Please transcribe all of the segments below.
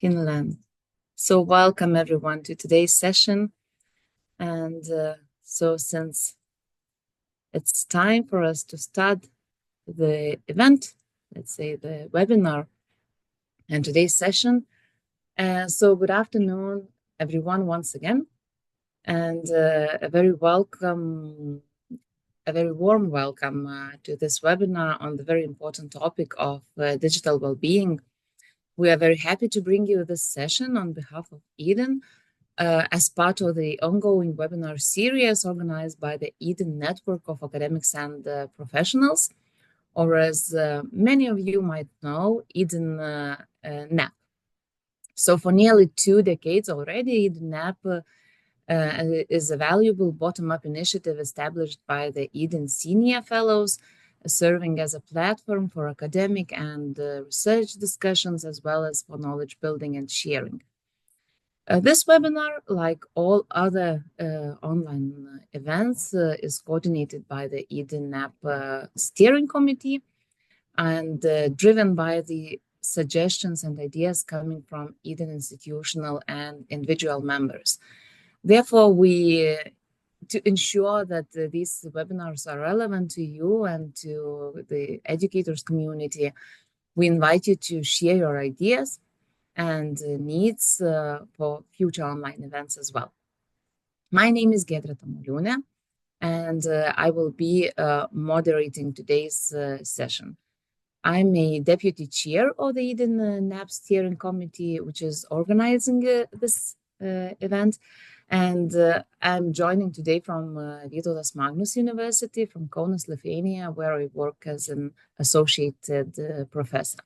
Finland. So welcome everyone to today's session. And so since it's time for us to start the event, let's say the webinar and today's session. So good afternoon, everyone, once again. And a very warm welcome to this webinar on the very important topic of digital well-being. We are very happy to bring you this session on behalf of Eden as part of the ongoing webinar series organized by the Eden Network of Academics and Professionals, or as many of you might know, Eden NAP. So for nearly 2 decades already, Eden NAP is a valuable bottom-up initiative established by the Eden Senior Fellows, serving as a platform for academic and research discussions, as well as for knowledge building and sharing. This webinar, like all other online events, is coordinated by the Eden NAP Steering Committee and driven by the suggestions and ideas coming from Eden institutional and individual members. Therefore, to ensure that these webinars are relevant to you and to the educators community, we invite you to share your ideas and needs for future online events as well. My name is Giedrė Tamoliūnė, and I will be moderating today's session. I'm a deputy chair of the Eden NAP Steering Committee, which is organizing this event. And I'm joining today from Vytautas Magnus University, from Kaunas, Lithuania, where I work as an associated professor.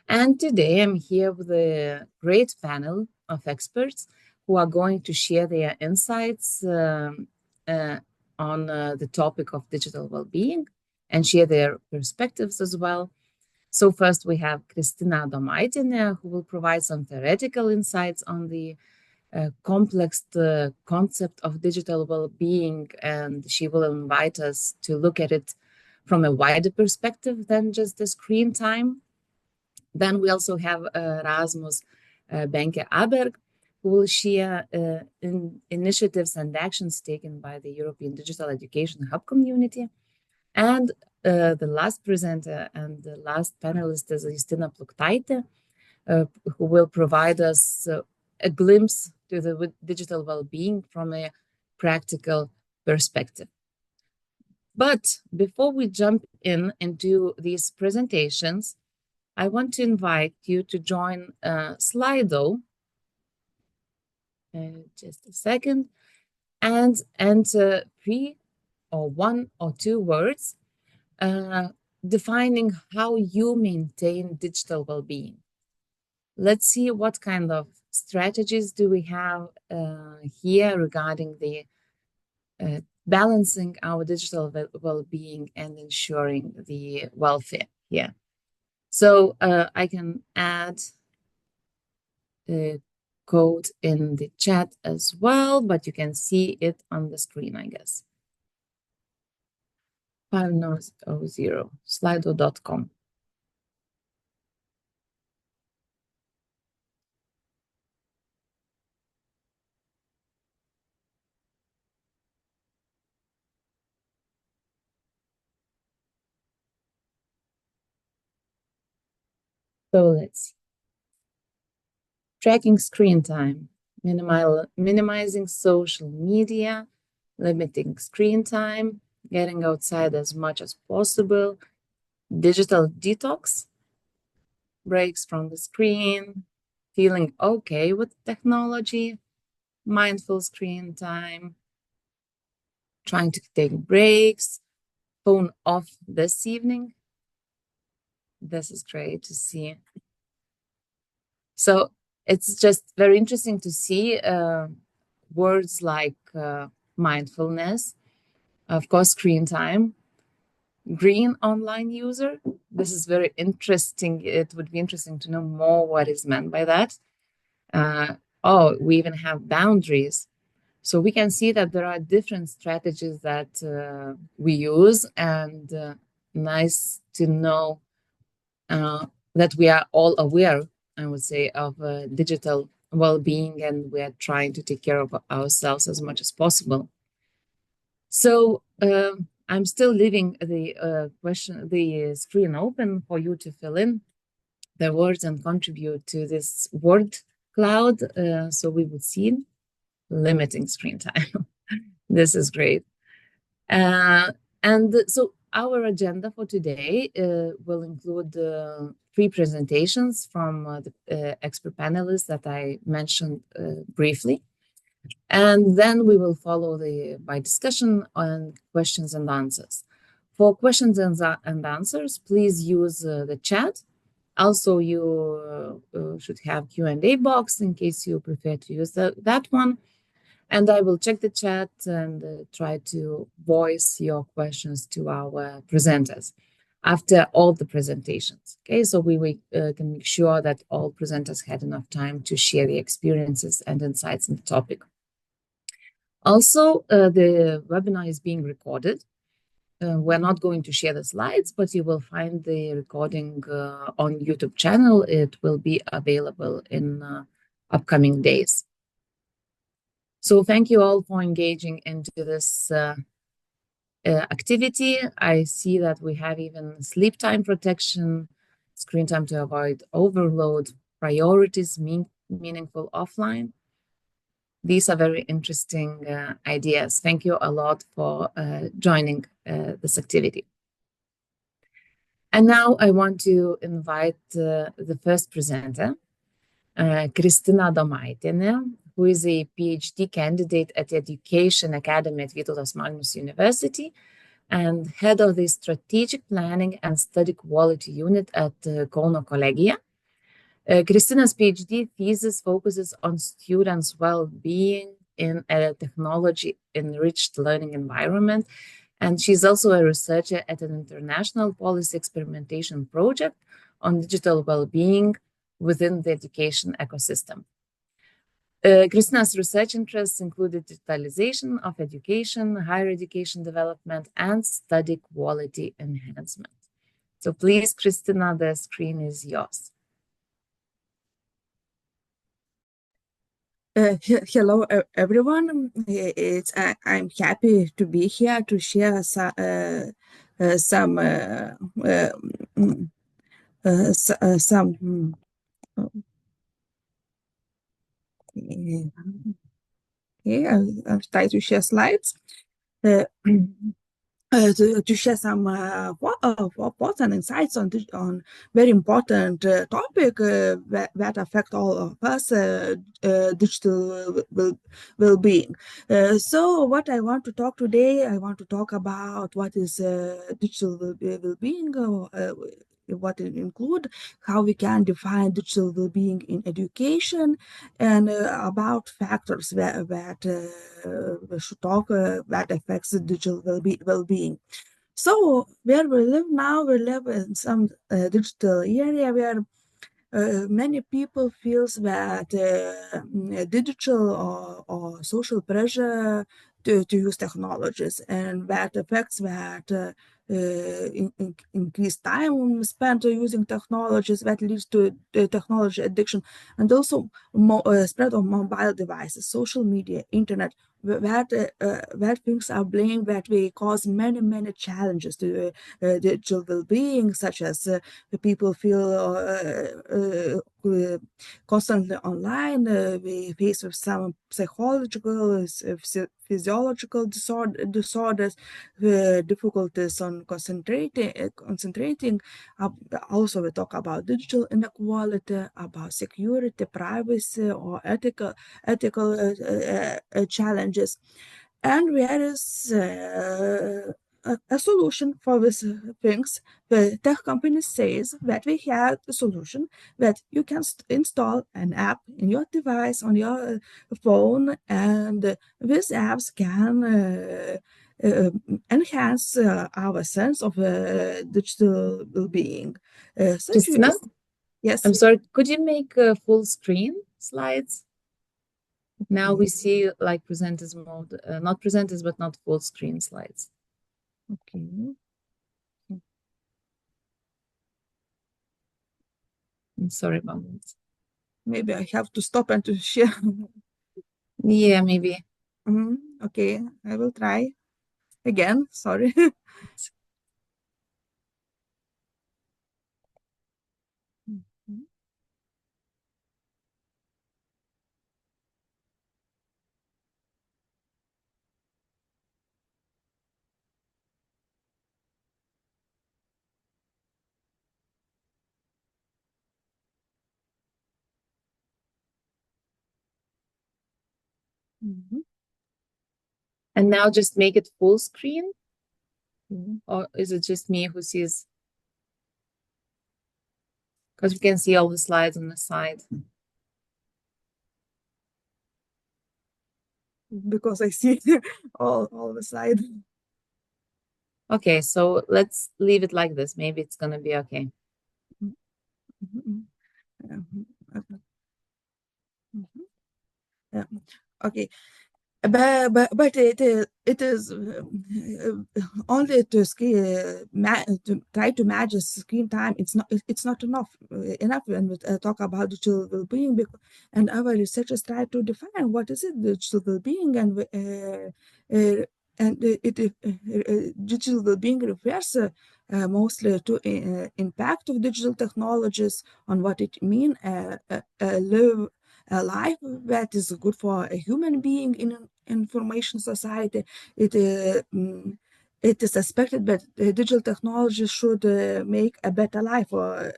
And today I'm here with a great panel of experts who are going to share their insights on the topic of digital well-being and share their perspectives as well. So first we have Kristina Adomaitienė, who will provide some theoretical insights on the complex concept of digital well-being, and she will invite us to look at it from a wider perspective than just the screen time. Then we also have Rasmus Benke-Aberg, who will share initiatives and actions taken by the European Digital Education Hub community. And the last presenter and the last panelist is Justina Pluktaitė, who will provide us a glimpse to the digital well-being from a practical perspective. But before we jump into these presentations, I want to invite you to join Slido, just a second, and enter 3 or 1 or 2 words defining how you maintain digital well-being. Let's see what kind of strategies do we have here regarding the balancing our digital well-being and ensuring the welfare here. So I can add a code in the chat as well, but you can see it on the screen, I guess. 500 slido.com. So let's see. Tracking screen time, minimizing social media, limiting screen time, getting outside as much as possible, digital detox, breaks from the screen, feeling okay with technology, mindful screen time, trying to take breaks, phone off this evening. This is great to see. So it's just very interesting to see words like mindfulness, of course, screen time, green online user. This is very interesting. It would be interesting to know more what is meant by that. We even have boundaries. So we can see that there are different strategies that we use, and nice to know that we are all aware I would say, of digital well-being, and we're trying to take care of ourselves as much as possible. So I'm still leaving the screen open for you to fill in the words and contribute to this word cloud. So we would see limiting screen time. This is great. And so our agenda for today will include 3 presentations from the expert panelists that I mentioned briefly. And then we will follow by discussion on questions and answers. For questions and answers, please use the chat. Also, you should have Q&A box in case you prefer to use that one. And I will check the chat and try to voice your questions to our presenters after all the presentations. Okay, so we can make sure that all presenters had enough time to share the experiences and insights in the topic. Also, the webinar is being recorded. We're not going to share the slides, but you will find the recording on YouTube channel. It will be available in upcoming days. So thank you all for engaging into this activity. I see that we have even sleep time protection, screen time to avoid overload, priorities, meaningful offline. These are very interesting ideas. Thank you a lot for joining this activity. And now I want to invite the first presenter, Kristina Adomaitienė, who is a PhD candidate at the Education Academy at Vytautas Magnus University and head of the Strategic Planning and Study Quality Unit at Kauno Kolegija. Kristina's PhD thesis focuses on students' well-being in a technology-enriched learning environment, and she's also a researcher at an international policy experimentation project on digital well-being within the education ecosystem. Kristina's research interests included digitalization of education, higher education development, and study quality enhancement. So please, Kristina, the screen is yours. Hello, everyone. I'm happy to be here to share some I'll try to share slides. To share some thoughts and insights on very important topic that affect all of us, digital well-being. So what I want to talk today, I want to talk about what is digital well-being, what it include, how we can define digital well-being in education, and about factors that we should talk that affects the digital well-being. So where we live now, we live in some digital area where many people feels that digital or social pressure to use technologies, and that affects that increased time spent using technologies that leads to technology addiction, and also spread of mobile devices, social media, internet, that things are blamed that they cause many challenges to digital well-being, such as people feel constantly online, we face with some psychological, physiological disorders, difficulties on concentrating. Also, we talk about digital inequality, about security, privacy, or ethical challenges. And there is a solution for these things. The tech company says that we have a solution that you can install an app in your device on your phone, and these apps can enhance our sense of digital well-being. Justina? Yes. I'm sorry, could you make full screen slides? Now we see like presenters mode, not presenters, but not full screen slides. Okay. I'm sorry about that. Maybe I have to stop and to share. Yeah, maybe. Okay, I will try again. Sorry. And now just make it full screen? Or is it just me who sees? Because we can see all the slides on the side. Because I see all the side. Okay, so let's leave it like this. Maybe it's gonna be okay. Yeah. Okay. But it is only to try to manage screen time. It's not enough when we talk about digital well-being, and our researchers try to define what is it digital well-being, and digital well-being refers mostly to impact of digital technologies on what it means live a life that is good for a human being in an information society. It is expected that digital technology should make a better life for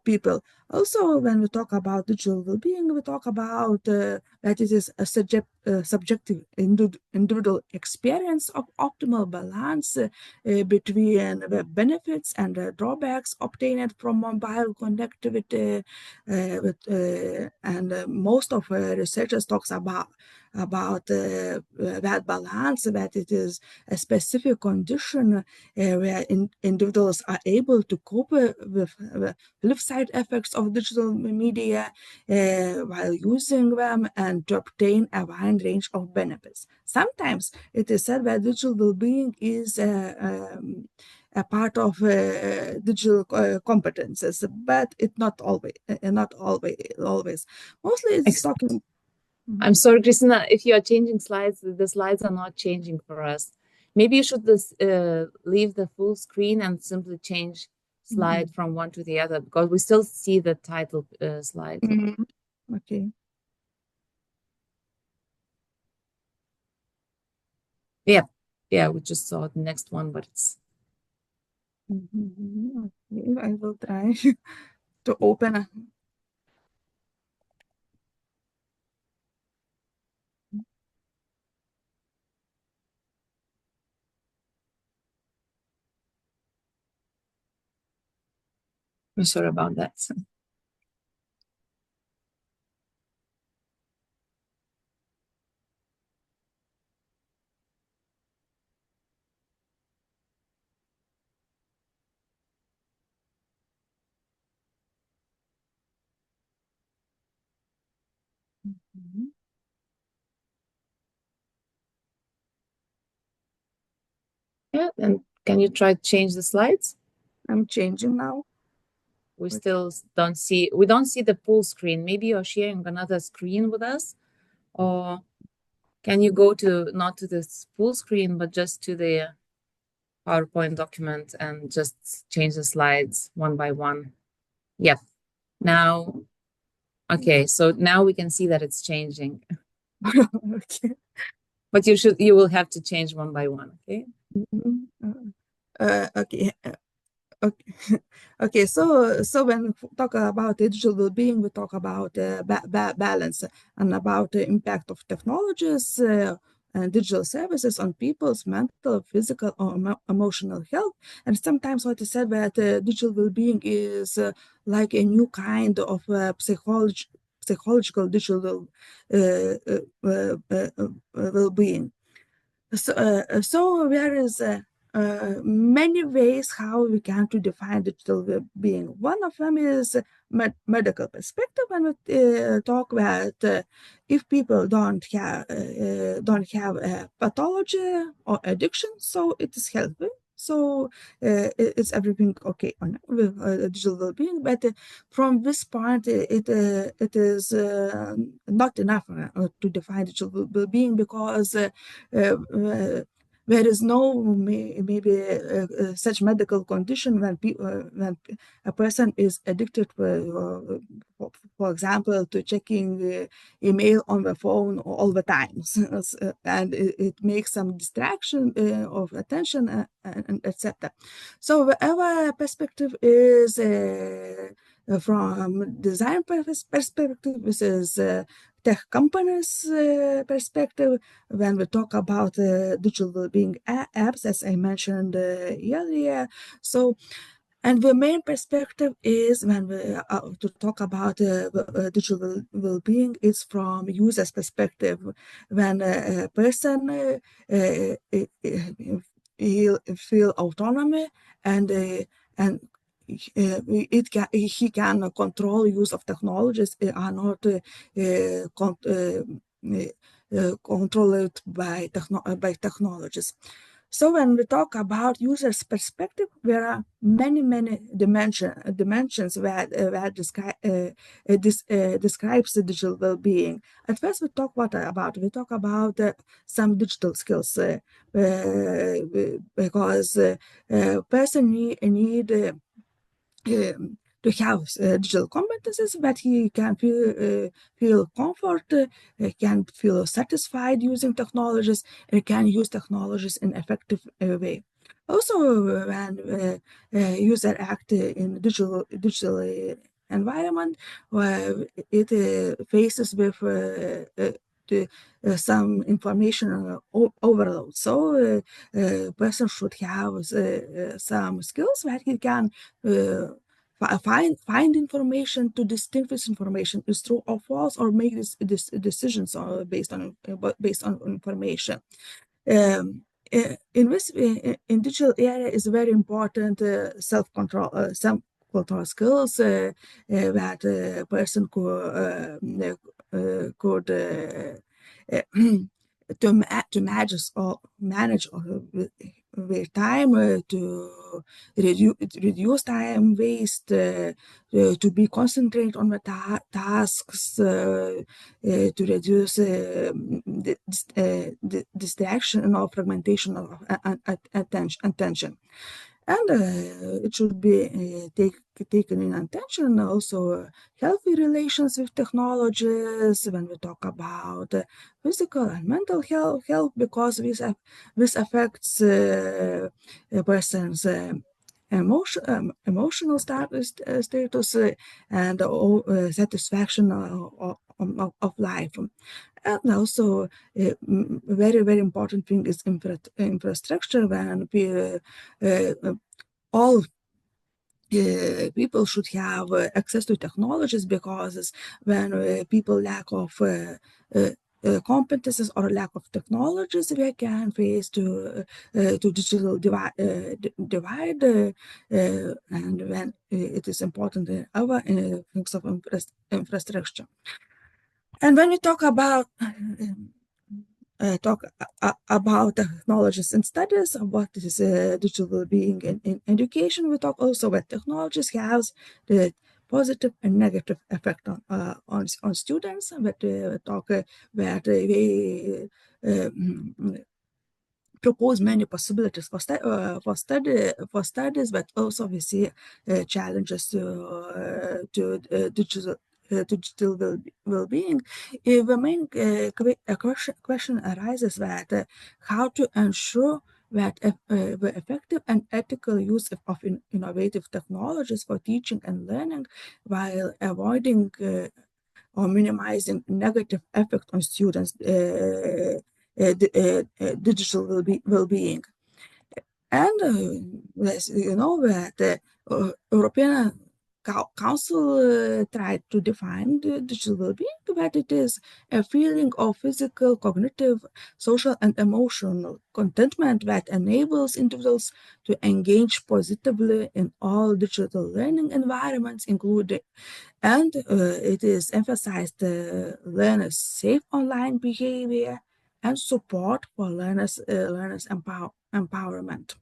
people. Also, when we talk about digital well-being, we talk about that it is a subjective individual experience of optimal balance between the benefits and the drawbacks obtained from mobile connectivity. And most of researchers talks about that balance, that it is a specific condition where individuals are able to cope with the flip side effects of digital media while using them and to obtain a wide range of benefits. Sometimes it is said that digital well-being is a part of digital competences, but it's not always. Mostly, it's talking. I'm sorry, Kristina, if you are changing slides, the slides are not changing for us. Maybe you should leave the full screen and simply change slide from one to the other, because we still see the title slide. Okay. Yeah, we just saw the next one, but it's. Okay, I will try to open. I'm sorry about that. Yeah, and can you try to change the slides? I'm changing now. We still don't see the full screen. Maybe you're sharing another screen with us, or can you go to not to the full screen, but just to the PowerPoint document and just change the slides one by one? Yep. Now, okay, so now we can see that it's changing. Okay. But you will have to change one by one, okay? Okay. Okay. So when we talk about digital well-being, we talk about balance and about the impact of technologies and digital services on people's mental, physical, or emotional health. And sometimes what is said that digital well-being is like a new kind of psychological digital well-being. So there is many ways how we can to define digital well-being. One of them is medical perspective, and we talk that if people don't have pathology or addiction, so it is healthy. So it's everything okay on digital well-being, but from this point, it is not enough to define digital well-being, because there is no maybe such medical condition when a person is addicted, for example, to checking email on the phone all the time, and it makes some distraction of attention, and etc. So whatever perspective is from design perspective, this is tech companies perspective. When we talk about digital well-being apps, as I mentioned earlier, so. And the main perspective is, when we to talk about digital well-being, is from user's perspective. When a person feel autonomy, and he can control use of technologies, are not controlled by technologies. So when we talk about user's perspective, there are many dimensions that describes the digital well-being. At first, we talk about some digital skills, because person need to have digital competences, that he can feel comfort, can feel satisfied using technologies, and can use technologies in effective way. Also, when user act in digital environment, it faces with some information overload. So person should have some skills that he can find information, to distinguish information is true or false, or make this decisions based on information. In this in digital area is very important self-control, self-control skills that a person could to manage their time, to reduce time waste, to be concentrated on the tasks, to reduce distraction or fragmentation of attention. And it should be taken in attention also healthy relations with technologies, when we talk about physical and mental health, because this affects a person's emotional status and satisfaction of life. And also, very important thing is infrastructure, when all people should have access to technologies, because when people lack of competences or lack of technologies, we can face to digital divide, and when it is important in our things of infrastructure. And when we talk about technologies and studies, what is digital well-being in education, we talk also about technologies have the positive and negative effect on students, but talk that they propose many possibilities for studies, but also we see challenges to digital well-being. The main question arises that how to ensure that the effective and ethical use of innovative technologies for teaching and learning, while avoiding or minimizing negative effect on students' digital well-being. And as you know, that European Council tried to define the digital well-being, that it is a feeling of physical, cognitive, social, and emotional contentment that enables individuals to engage positively in all digital learning environments, including, and it is emphasized learners' safe online behavior and support for learners empowerment.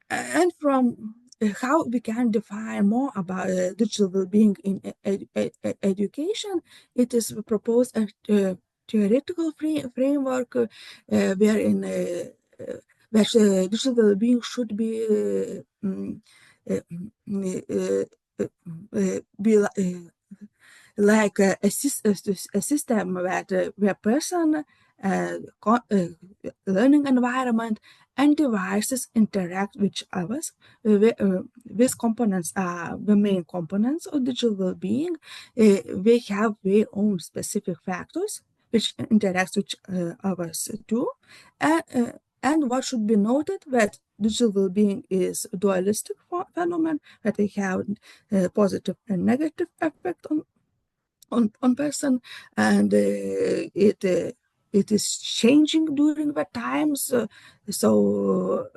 and from how we can define more about digital well-being in education, it is proposed a theoretical framework wherein digital well-being should be like a system where person, learning environment, and devices interact with others. These components are the main components of digital well-being. They have their own specific factors which interact with others too. And what should be noted that digital well-being is a dualistic phenomenon, that they have a positive and negative effect on person, and it is changing during the times, so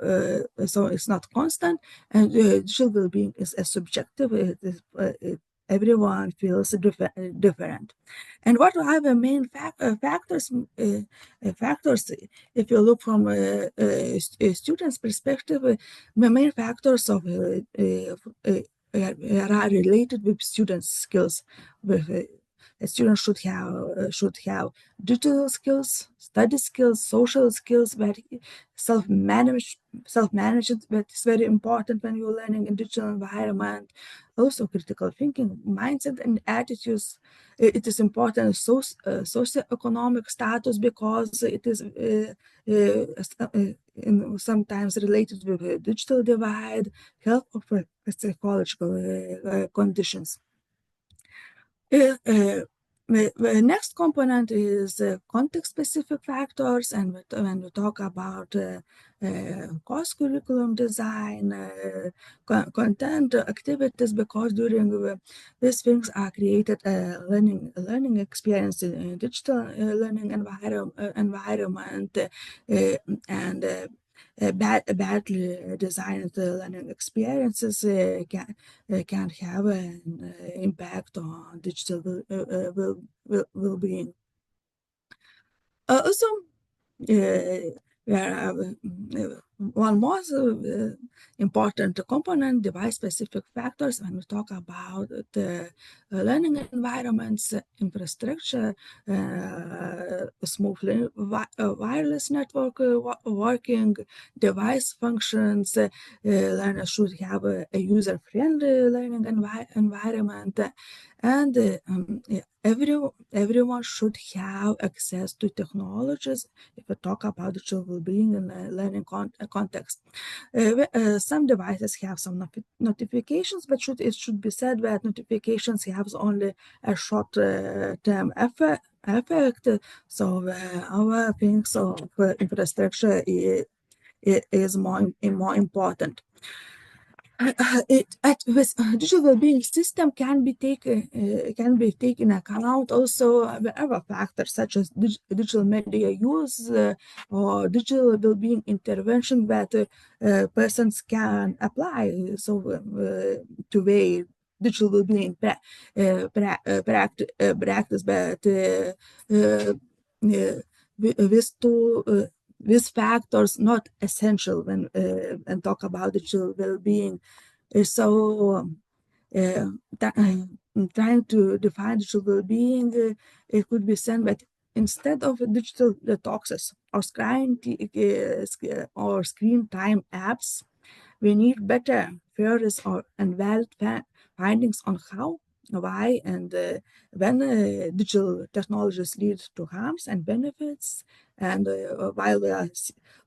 it's not constant, and digital well-being is a subjective. Everyone feels different. And what are the main factors? Factors, if you look from a student's perspective, the main factors of are related with students' skills. A student should have digital skills, study skills, social skills, self-management, that is very important when you're learning in digital environment. Also, critical thinking, mindset, and attitudes. It is important. Socioeconomic status, because it is sometimes related with a digital divide, health of psychological conditions. The next component is context-specific factors, and when we talk about course curriculum design, content activities, because during these things are created learning experience in digital learning environment, and badly designed learning experiences can have an impact on digital well-being. Also, one more important component, device-specific factors, when we talk about the learning environments, infrastructure, smooth wireless network working, device functions. Learners should have a user-friendly learning environment, and everyone should have access to technologies if we talk about digital well-being in a learning context. Some devices have some notifications, but it should be said that notifications have only a short-term effect. So our things of infrastructure is more important. This digital well-being system can be taken account also the other factors, such as digital media use or digital well-being intervention that persons can apply to their digital well-being practice, but these factors not essential when and talk about digital well-being. So trying to define digital well-being, it could be said that instead of digital detoxes or screen time apps, we need better theories and valid findings on how, why, and when digital technologies lead to harms and benefits. And while we are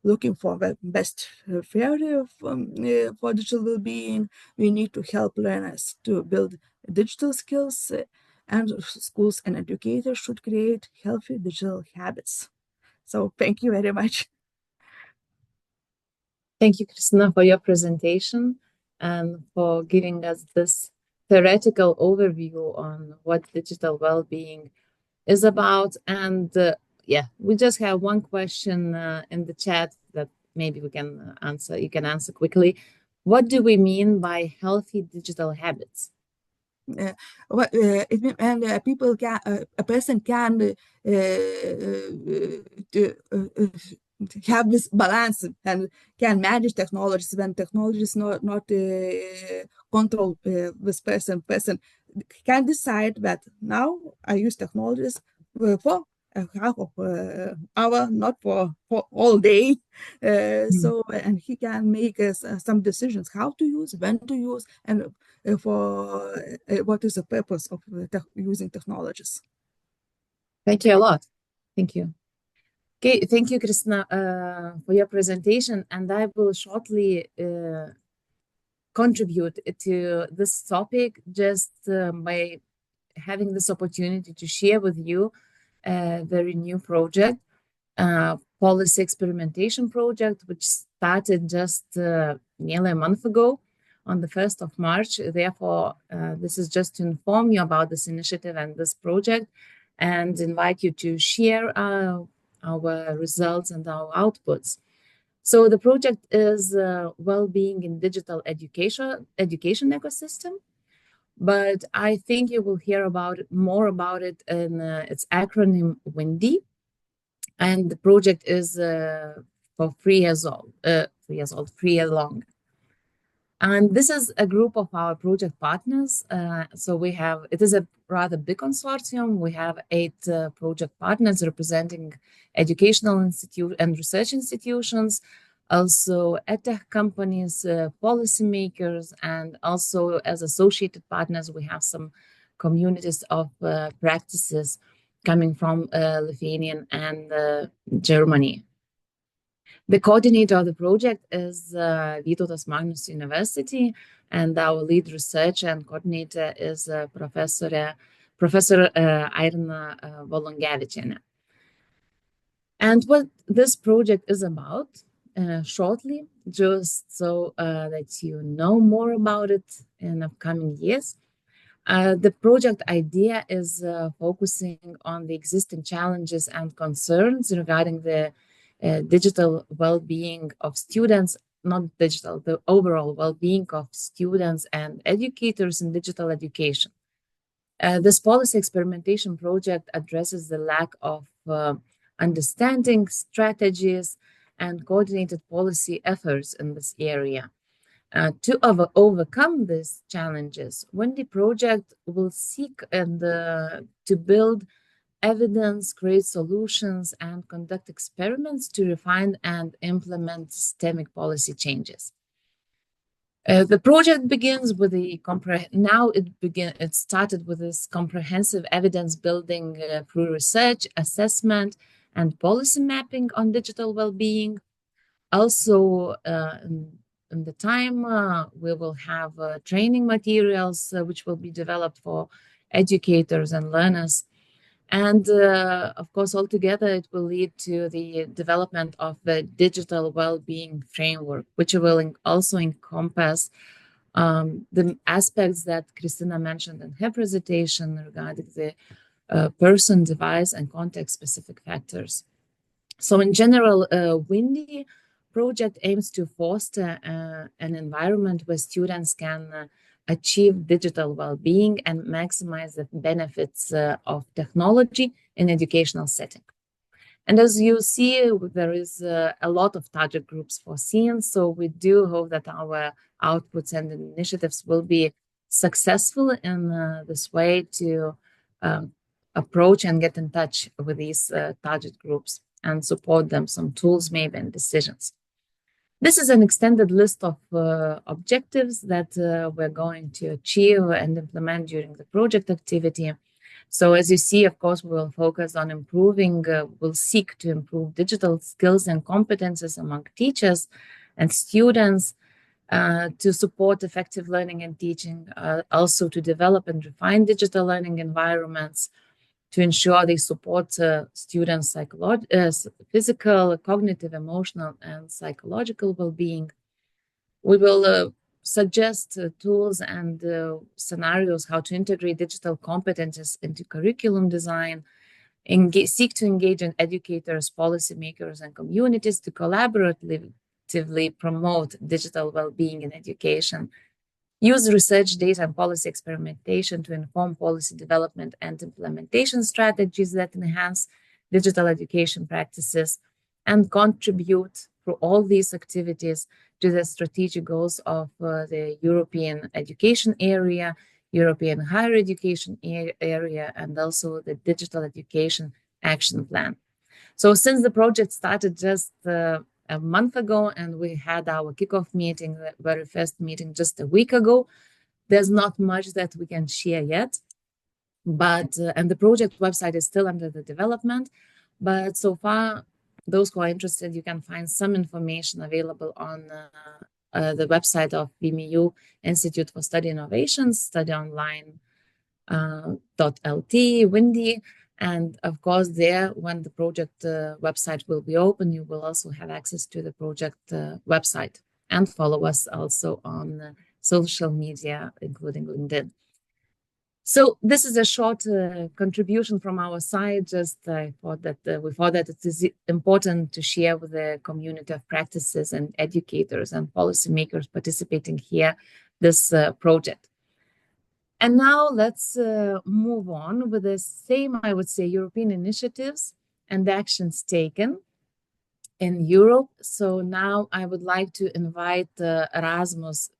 looking for the best theory for digital well-being, we need to help learners to build digital skills, and schools and educators should create healthy digital habits. So thank you very much. Thank you, Kristina, for your presentation and for giving us this theoretical overview on what digital well-being is about. And yeah, we just have one question in the chat that maybe we can answer. You can answer quickly. What do we mean by healthy digital habits? People can, a person can have this balance and can manage technologies when technology is not control this person can decide that now I use technologies for a half of hour, not for all day. So, and he can make some decisions how to use, when to use, and for what is the purpose of using technologies. Thank you a lot. Thank you. Okay, thank you, Kristina, for your presentation, and I will shortly contribute to this topic just by having this opportunity to share with you a very new project, policy experimentation project, which started just nearly a month ago on the 1st of March. Therefore, this is just to inform you about this initiative and this project and invite you to share our results and our outputs. So the project is Wellbeing in Digital Education Ecosystem, but I think you will hear more about it in its acronym WINDY, and the project is for 3 years old, 3 years long. And this is a group of our project partners. So it is a rather big consortium. We have 8 project partners representing educational and research institutions, also edtech companies, policymakers, and also as associated partners, we have some communities of practices coming from Lithuania and Germany. The coordinator of the project is Vytautas Magnus University, and our lead researcher and coordinator is Professor Irina Volungevičienė. And what this project is about, shortly, just so that you know more about it in upcoming years. The project idea is focusing on the existing challenges and concerns regarding the digital well-being of students, the overall well-being of students and educators in digital education. This policy experimentation project addresses the lack of understanding, strategies, and coordinated policy efforts in this area. To overcome these challenges, WINDY project will seek to build evidence, create solutions, and conduct experiments to refine and implement systemic policy changes. The project begins with it started with this comprehensive evidence building through research, assessment, and policy mapping on digital well-being. Also, in the time, we will have training materials which will be developed for educators and learners. And of course, altogether, it will lead to the development of the digital well-being framework, which will also encompass the aspects that Kristina mentioned in her presentation regarding the person, device, and context-specific factors. So in general, WINDY project aims to foster an environment where students can achieve digital well-being and maximize the benefits of technology in educational setting. And as you see, there is a lot of target groups foreseen, so we do hope that our outputs and initiatives will be successful in this way to approach and get in touch with these target groups and support them, some tools maybe and decisions. This is an extended list of objectives that we're going to achieve and implement during the project activity. So as you see, of course, we will focus on we'll seek to improve digital skills and competences among teachers and students, to support effective learning and teaching, also to develop and refine digital learning environments, to ensure they support students' physical, cognitive, emotional, and psychological well-being. We will suggest tools and scenarios how to integrate digital competences into curriculum design, seek to engage in educators, policymakers, and communities to collaboratively promote digital well-being in education. Use research data and policy experimentation to inform policy development and implementation strategies that enhance digital education practices. and contribute through all these activities to the strategic goals of the European education area, European higher education area, and also the digital education action plan. So since the project started just a month ago, and we had our kickoff meeting, the very first meeting just a week ago, there's not much that we can share yet. But and the project website is still under the development. But so far, those who are interested, you can find some information available on the website of VMU Institute for Study Innovations, studyonline.lt, Windy. And of course, there, when the project website will be open, you will also have access to the project website, and follow us also on social media, including LinkedIn. So this is a short contribution from our side. Just I thought that we thought that it is important to share with the community of practices and educators and policymakers participating here this project. And now let's move on with the same, I would say, European initiatives and actions taken in Europe. So now I would like to invite Rasmus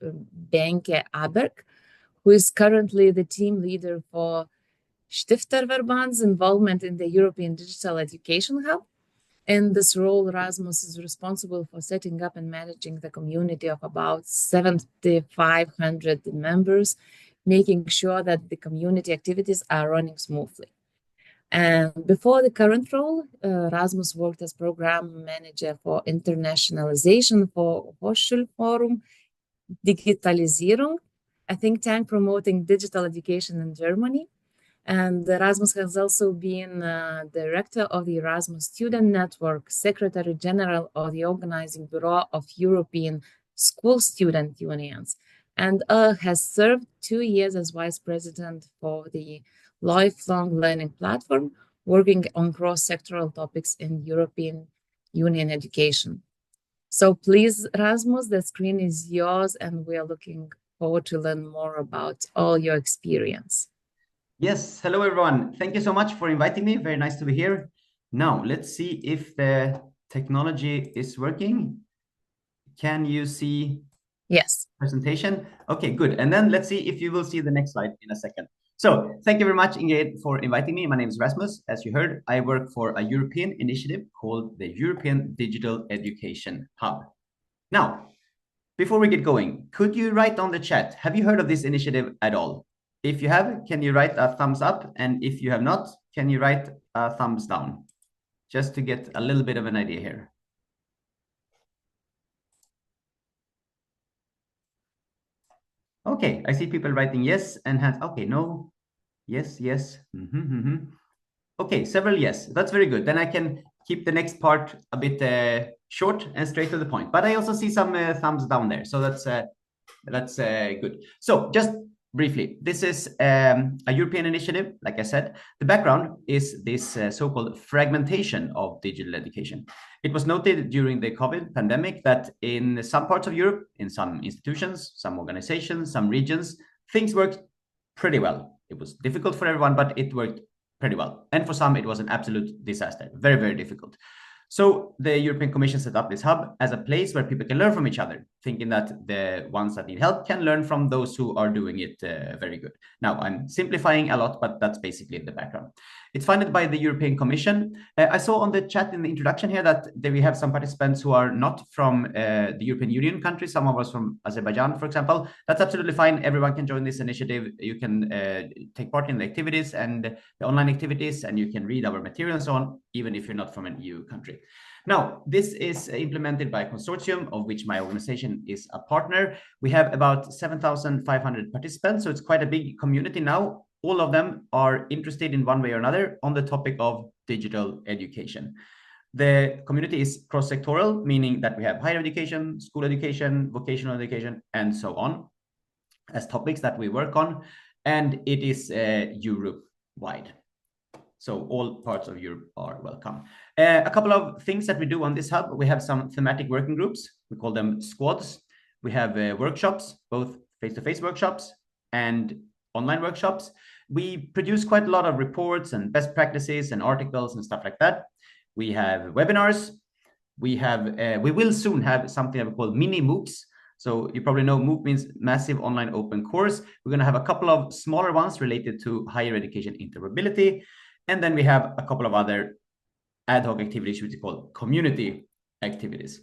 Benke-Aberg, who is currently the team leader for Stifterverband's involvement in the European Digital Education Hub. In this role, Rasmus is responsible for setting up and managing the community of about 7,500 members, making sure that the community activities are running smoothly. And before the current role, Rasmus worked as program manager for internationalization for Hochschulforum Digitalisierung, a think tank promoting digital education in Germany. And Rasmus has also been director of the Erasmus Student Network, Secretary General of the Organizing Bureau of European School Student Unions, and has served 2 years as vice president for the Lifelong Learning Platform, working on cross-sectoral topics in European Union education. So please, Rasmus, the screen is yours, and we are looking forward to learn more about all your experience. Yes, hello everyone. Thank you so much for inviting me. Very nice to be here. Now, let's see if the technology is working. Can you see? Yes. Presentation? Okay, good. And then let's see if you will see the next slide in a second. So thank you very much, Giedrė, for inviting me. My name is Rasmus. As you heard, I work for a European initiative called the European Digital Education Hub. Now, before we get going, could you write on the chat, have you heard of this initiative at all? If you have, can you write a thumbs up? And if you have not, can you write a thumbs down? Just to get a little bit of an idea here. Okay, I see people writing yes and hands. Okay, no, yes, yes. Okay, several yes. That's very good. Then I can keep the next part a bit short and straight to the point. But I also see some thumbs down there, so that's good. So just briefly, this is a European initiative, like I said. The background is this so-called fragmentation of digital education. It was noted during the COVID pandemic that in some parts of Europe, in some institutions, some organizations, some regions, things worked pretty well. It was difficult for everyone, but it worked pretty well. And for some, it was an absolute disaster, very, very difficult. So the European Commission set up this hub as a place where people can learn from each other, thinking that the ones that need help can learn from those who are doing it very good. Now, I'm simplifying a lot, but that's basically the background. It's funded by the European Commission. I saw on the chat in the introduction here that we have some participants who are not from the European Union countries, some of us from Azerbaijan, for example. That's absolutely fine. Everyone can join this initiative. You can take part in the activities and the online activities, and you can read our material and so on, even if you're not from an EU country. Now, this is implemented by a consortium of which my organization is a partner. We have about 7,500 participants, so it's quite a big community now. All of them are interested in one way or another on the topic of digital education. The community is cross-sectoral, meaning that we have higher education, school education, vocational education, and so on as topics that we work on, and it is Europe-wide. So all parts of Europe are welcome. A couple of things that we do on this hub. We have some thematic working groups. We call them squads. We have workshops, both face-to-face workshops and online workshops. We produce quite a lot of reports and best practices and articles and stuff like that. We have webinars. we will soon have something that we call mini MOOCs. So you probably know MOOC means massive online open course. We're going to have a couple of smaller ones related to higher education interoperability. And then we have a couple of other ad hoc activities, which we call community activities.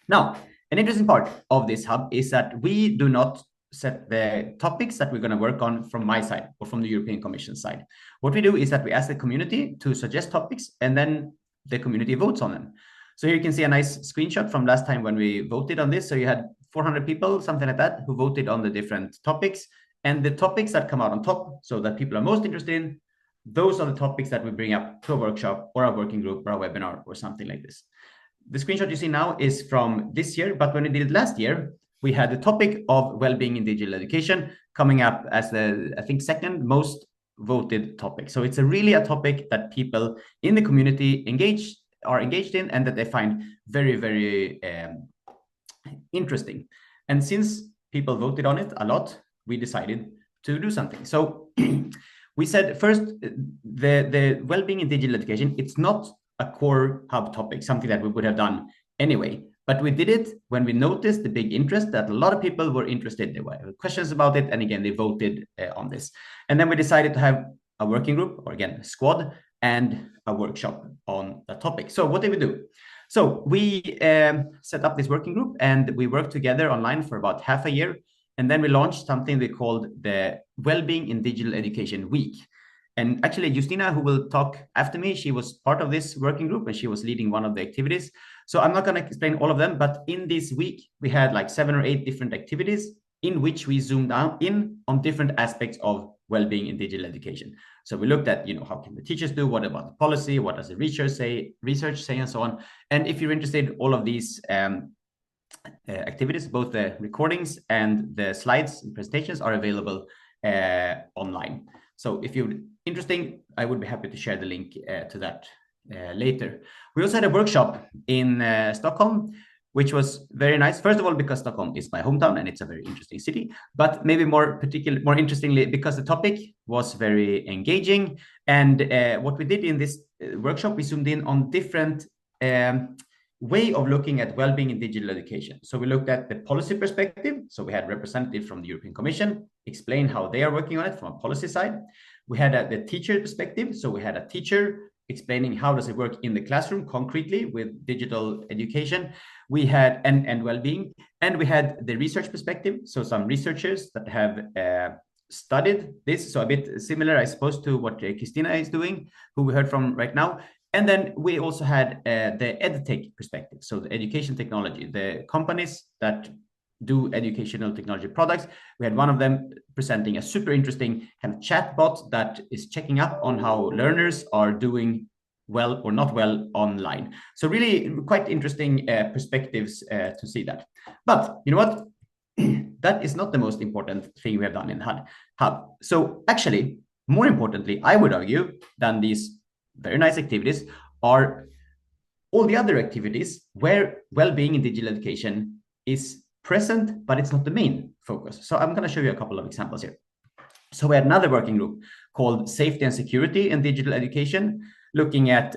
Now, an interesting part of this hub is that we do not set the topics that we're going to work on from my side or from the European Commission side. What we do is that we ask the community to suggest topics, and then the community votes on them. So here you can see a nice screenshot from last time when we voted on this. So you had 400 people, something like that, who voted on the different topics. And the topics that come out on top, so that people are most interested in, those are the topics that we bring up to a workshop or a working group or a webinar or something like this. The screenshot you see now is from this year, but when we did it last year, we had the topic of well-being in digital education coming up as the, I think, second most voted topic. So it's really a topic that people in the community are engaged in, and that they find very, very interesting. And since people voted on it a lot, we decided to do something. So we said first, the well-being in digital education, it's not a core hub topic, something that we would have done anyway. But we did it when we noticed the big interest, that a lot of people were interested. There were questions about it. And again, they voted on this. And then we decided to have a working group, or again, a squad, and a workshop on that topic. So what did we do? So we set up this working group, and we worked together online for about half a year. And then we launched something we called the Wellbeing in Digital Education Week. And actually, Justina, who will talk after me, she was part of this working group, and she was leading one of the activities. So I'm not going to explain all of them, but in this week, we had like 7 or 8 different activities in which we zoomed in on different aspects of well-being in digital education. So we looked at, how can the teachers do? What about the policy? What does the research say, and so on. And if you're interested, all of these activities, both the recordings and the slides and presentations, are available online. So if you're interested, I would be happy to share the link to that later. We also had a workshop in Stockholm, which was very nice. First of all, because Stockholm is my hometown and it's a very interesting city, but maybe more interestingly, because the topic was very engaging. And what we did in this workshop, we zoomed in on different way of looking at well-being in digital education. So we looked at the policy perspective. So we had representatives from the European Commission explain how they are working on it from a policy side. We had the teacher perspective. So we had a teacher explaining how does it work in the classroom concretely with digital education. We had and well-being, and we had the research perspective. So some researchers that have studied this. So a bit similar, I suppose, to what Kristina is doing, who we heard from right now. And then we also had the EdTech perspective. So the education technology, the companies that do educational technology products. We had one of them presenting a super interesting kind of chatbot that is checking up on how learners are doing well or not well online. So really quite interesting perspectives to see that. But you know what? That is not the most important thing we have done in Hub. So actually, more importantly, I would argue, than these very nice activities are all the other activities where well-being in digital education is present, but it's not the main focus. So I'm going to show you a couple of examples here. So we had another working group called Safety and Security in Digital Education, looking at,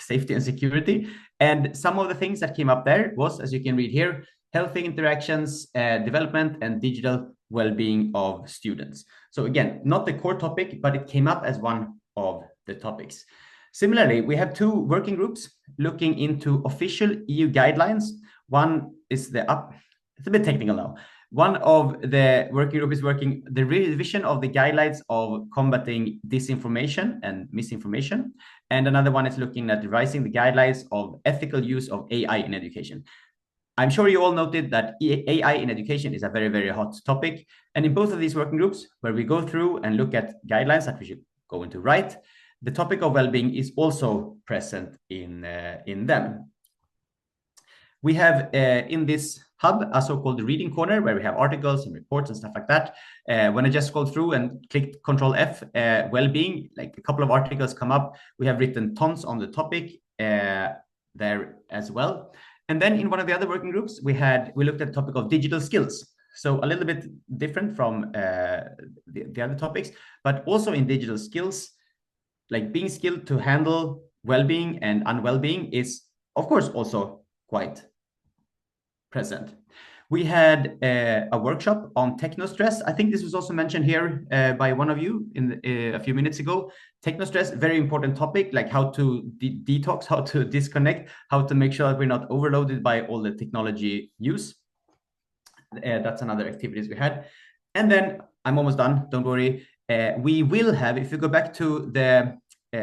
safety and security. And some of the things that came up there was, as you can read here, healthy interactions, development, and digital well-being of students. So again, not the core topic, but it came up as one of the topics. Similarly, we have 2 working groups looking into official EU guidelines. One is it's a bit technical now. One of the working group is working the revision of the guidelines of combating disinformation and misinformation. And another one is looking at revising the guidelines of ethical use of AI in education. I'm sure you all noted that AI in education is a very, very hot topic. And in both of these working groups, where we go through and look at guidelines that we should go into right, the topic of well-being is also present in them. We have in this hub a so-called reading corner where we have articles and reports and stuff like that. When I just scrolled through and clicked Control F, well-being, like a couple of articles come up. We have written tons on the topic there as well. And then in one of the other working groups, we looked at the topic of digital skills. So a little bit different from the other topics, but also in digital skills, like being skilled to handle well-being and unwell-being is of course, also quite present. We had a workshop on technostress. I think this was also mentioned here by one of you in a few minutes ago. Technostress, very important topic, like how to detox, how to disconnect, how to make sure that we're not overloaded by all the technology use. That's another activities we had. And then I'm almost done, don't worry. We will have, if you go back to the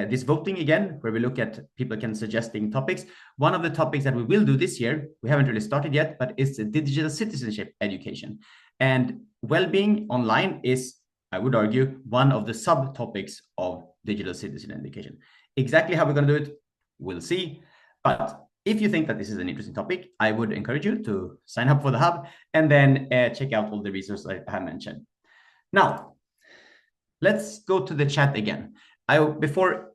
this voting again, where we look at people can suggesting topics. One of the topics that we will do this year, we haven't really started yet, but it's digital citizenship education. And well-being online is, I would argue, one of the subtopics of digital citizen education. Exactly how we're going to do it, we'll see. But if you think that this is an interesting topic, I would encourage you to sign up for the hub and then check out all the resources I have mentioned. Now, let's go to the chat again. Before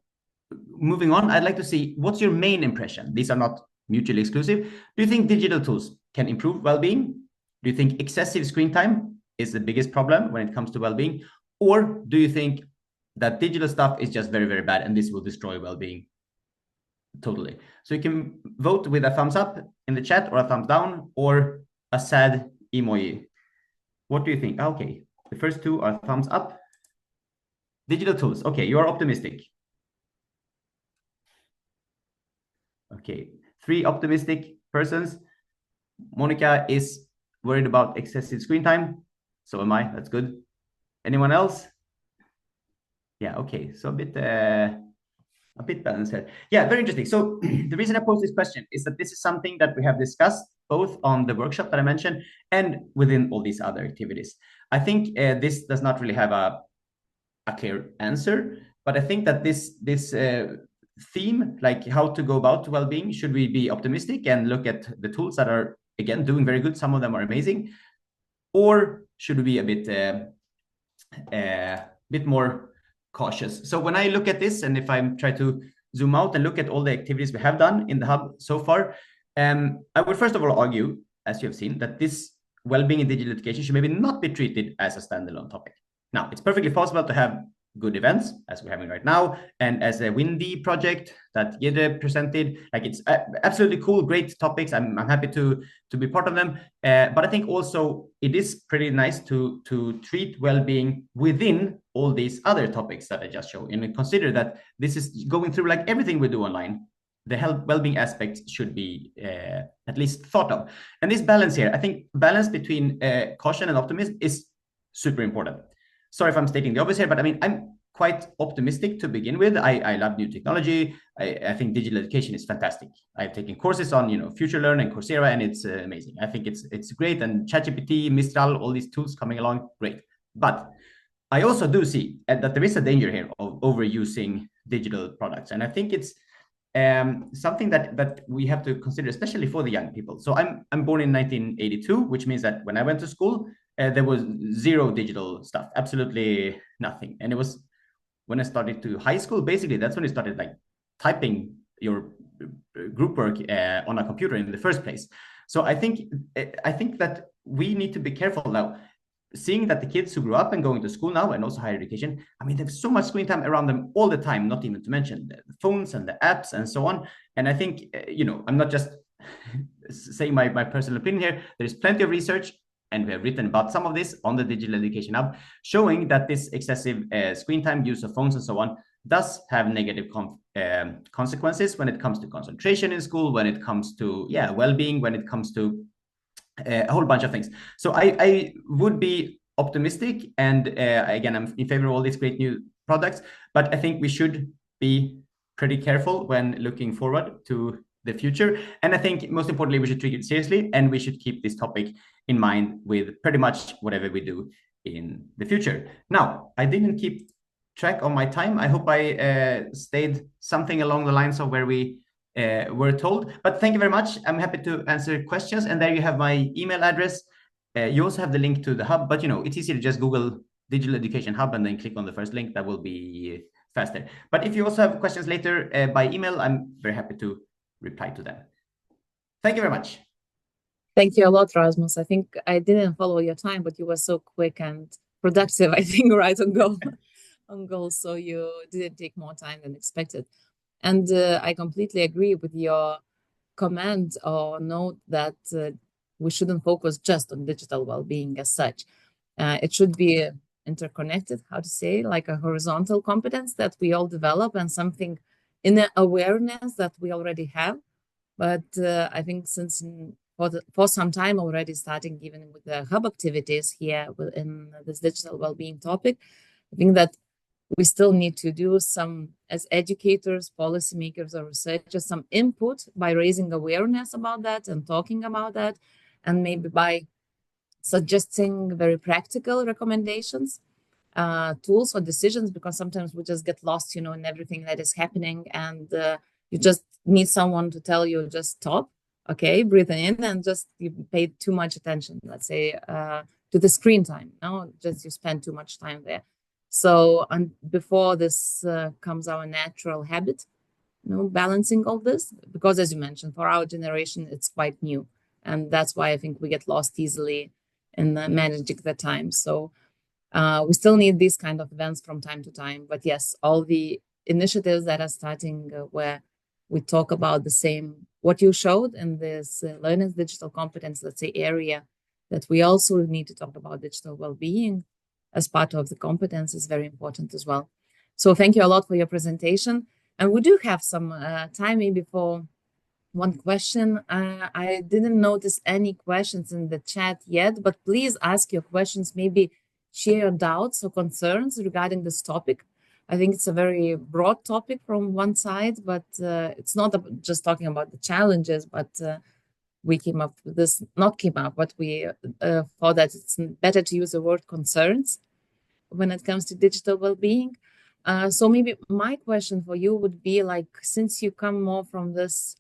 moving on, I'd like to see what's your main impression. These are not mutually exclusive. Do you think digital tools can improve well-being? Do you think excessive screen time is the biggest problem when it comes to well-being? Or do you think that digital stuff is just very, very bad and this will destroy well-being totally? So you can vote with a thumbs up in the chat or a thumbs down or a sad emoji. What do you think? Okay, the first two are thumbs up. Digital tools. Okay, you're optimistic. Okay, 3 optimistic persons. Monica is worried about excessive screen time. So am I. That's good. Anyone else? Yeah, okay. So a bit balanced here. Yeah, very interesting. So the reason I posed this question is that this is something that we have discussed both on the workshop that I mentioned and within all these other activities. I think this does not really have a clear answer, but I think that this theme, like how to go about well-being, should we be optimistic and look at the tools that are, again, doing very good, some of them are amazing, or should we be a bit more cautious? So when I look at this, and if I try to zoom out and look at all the activities we have done in the hub so far, I would first of all argue, as you have seen, that this well-being in digital education should maybe not be treated as a standalone topic. Now, it's perfectly possible to have good events, as we're having right now, and as a Windy project that Giedrė presented, like it's absolutely cool, great topics. I'm happy to be part of them. But I think also it is pretty nice to treat well-being within all these other topics that I just showed, and consider that this is going through like everything we do online. The health well-being aspects should be at least thought of. And this balance here, I think balance between caution and optimism is super important. Sorry if I'm stating the obvious here, but I mean, I'm quite optimistic to begin with. I love new technology. I think digital education is fantastic. I've taken courses on, FutureLearn and Coursera, and it's amazing. I think it's great. And ChatGPT, Mistral, all these tools coming along, great. But I also do see that there is a danger here of overusing digital products. And I think it's something that we have to consider, especially for the young people. So I'm born in 1982, which means that when I went to school, there was zero digital stuff, absolutely nothing. And it was when I started to high school, basically, that's when I started like typing your group work on a computer in the first place. So I think that we need to be careful now, seeing that the kids who grew up and going to school now and also higher education, I mean, there's so much screen time around them all the time, not even to mention the phones and the apps and so on. And I think, I'm not just saying my personal opinion here. There's plenty of research, and we have written about some of this on the Digital Education Hub, showing that this excessive screen time, use of phones and so on, does have negative consequences when it comes to concentration in school, when it comes to well-being, when it comes to a whole bunch of things. So I would be optimistic, and again, I'm in favor of all these great new products, but I think we should be pretty careful when looking forward to the future. And I think most importantly, we should treat it seriously, and we should keep this topic in mind with pretty much whatever we do in the future. Now, I didn't keep track of my time. I hope I stayed something along the lines of where we were told, but thank you very much. I'm happy to answer questions, and there you have my email address. You also have the link to the hub, but it's easy to just Google Digital Education Hub and then click on the first link. That will be faster. But if you also have questions later by email, I'm very happy to reply to them. Thank you very much. Thank you a lot, Rasmus. I think I didn't follow your time, but you were so quick and productive, I think, right on goal. So you didn't take more time than expected. And I completely agree with your comment or note that we shouldn't focus just on digital well-being as such. It should be interconnected, how to say, like a horizontal competence that we all develop and something in the awareness that we already have. But I think since for some time already, starting even with the hub activities here within this digital well-being topic, I think that we still need to do some, as educators, policymakers, or researchers, some input by raising awareness about that and talking about that, and maybe by suggesting very practical recommendations, tools or decisions, because sometimes we just get lost, in everything that is happening, and you just need someone to tell you, just stop, okay, breathe in, and just you pay too much attention, let's say, to the screen time. No, just you spend too much time there. So, and before this comes our natural habit, balancing all this, because as you mentioned, for our generation, it's quite new. And that's why I think we get lost easily in managing the time. So we still need these kind of events from time to time. But yes, all the initiatives that are starting where we talk about the same, what you showed in this learner's digital competence, let's say, area, that we also need to talk about digital well-being as part of the competence is very important as well. So thank you a lot for your presentation. And we do have some time maybe for one question. I didn't notice any questions in the chat yet, but please ask your questions, maybe share your doubts or concerns regarding this topic. I think it's a very broad topic from one side, but it's not just talking about the challenges, but we came up with this, not came up, but we thought that it's better to use the word concerns when it comes to digital well-being. So maybe my question for you would be, like, since you come more from this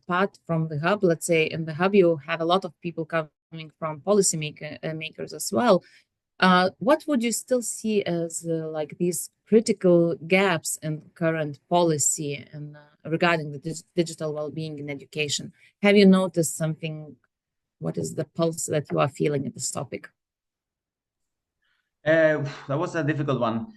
part from the hub, let's say in the hub you have a lot of people coming from policy makers as well. What would you still see as like these critical gaps in current policy and regarding the digital well-being in education? Have you noticed something? What is the pulse that you are feeling at this topic? That was a difficult one.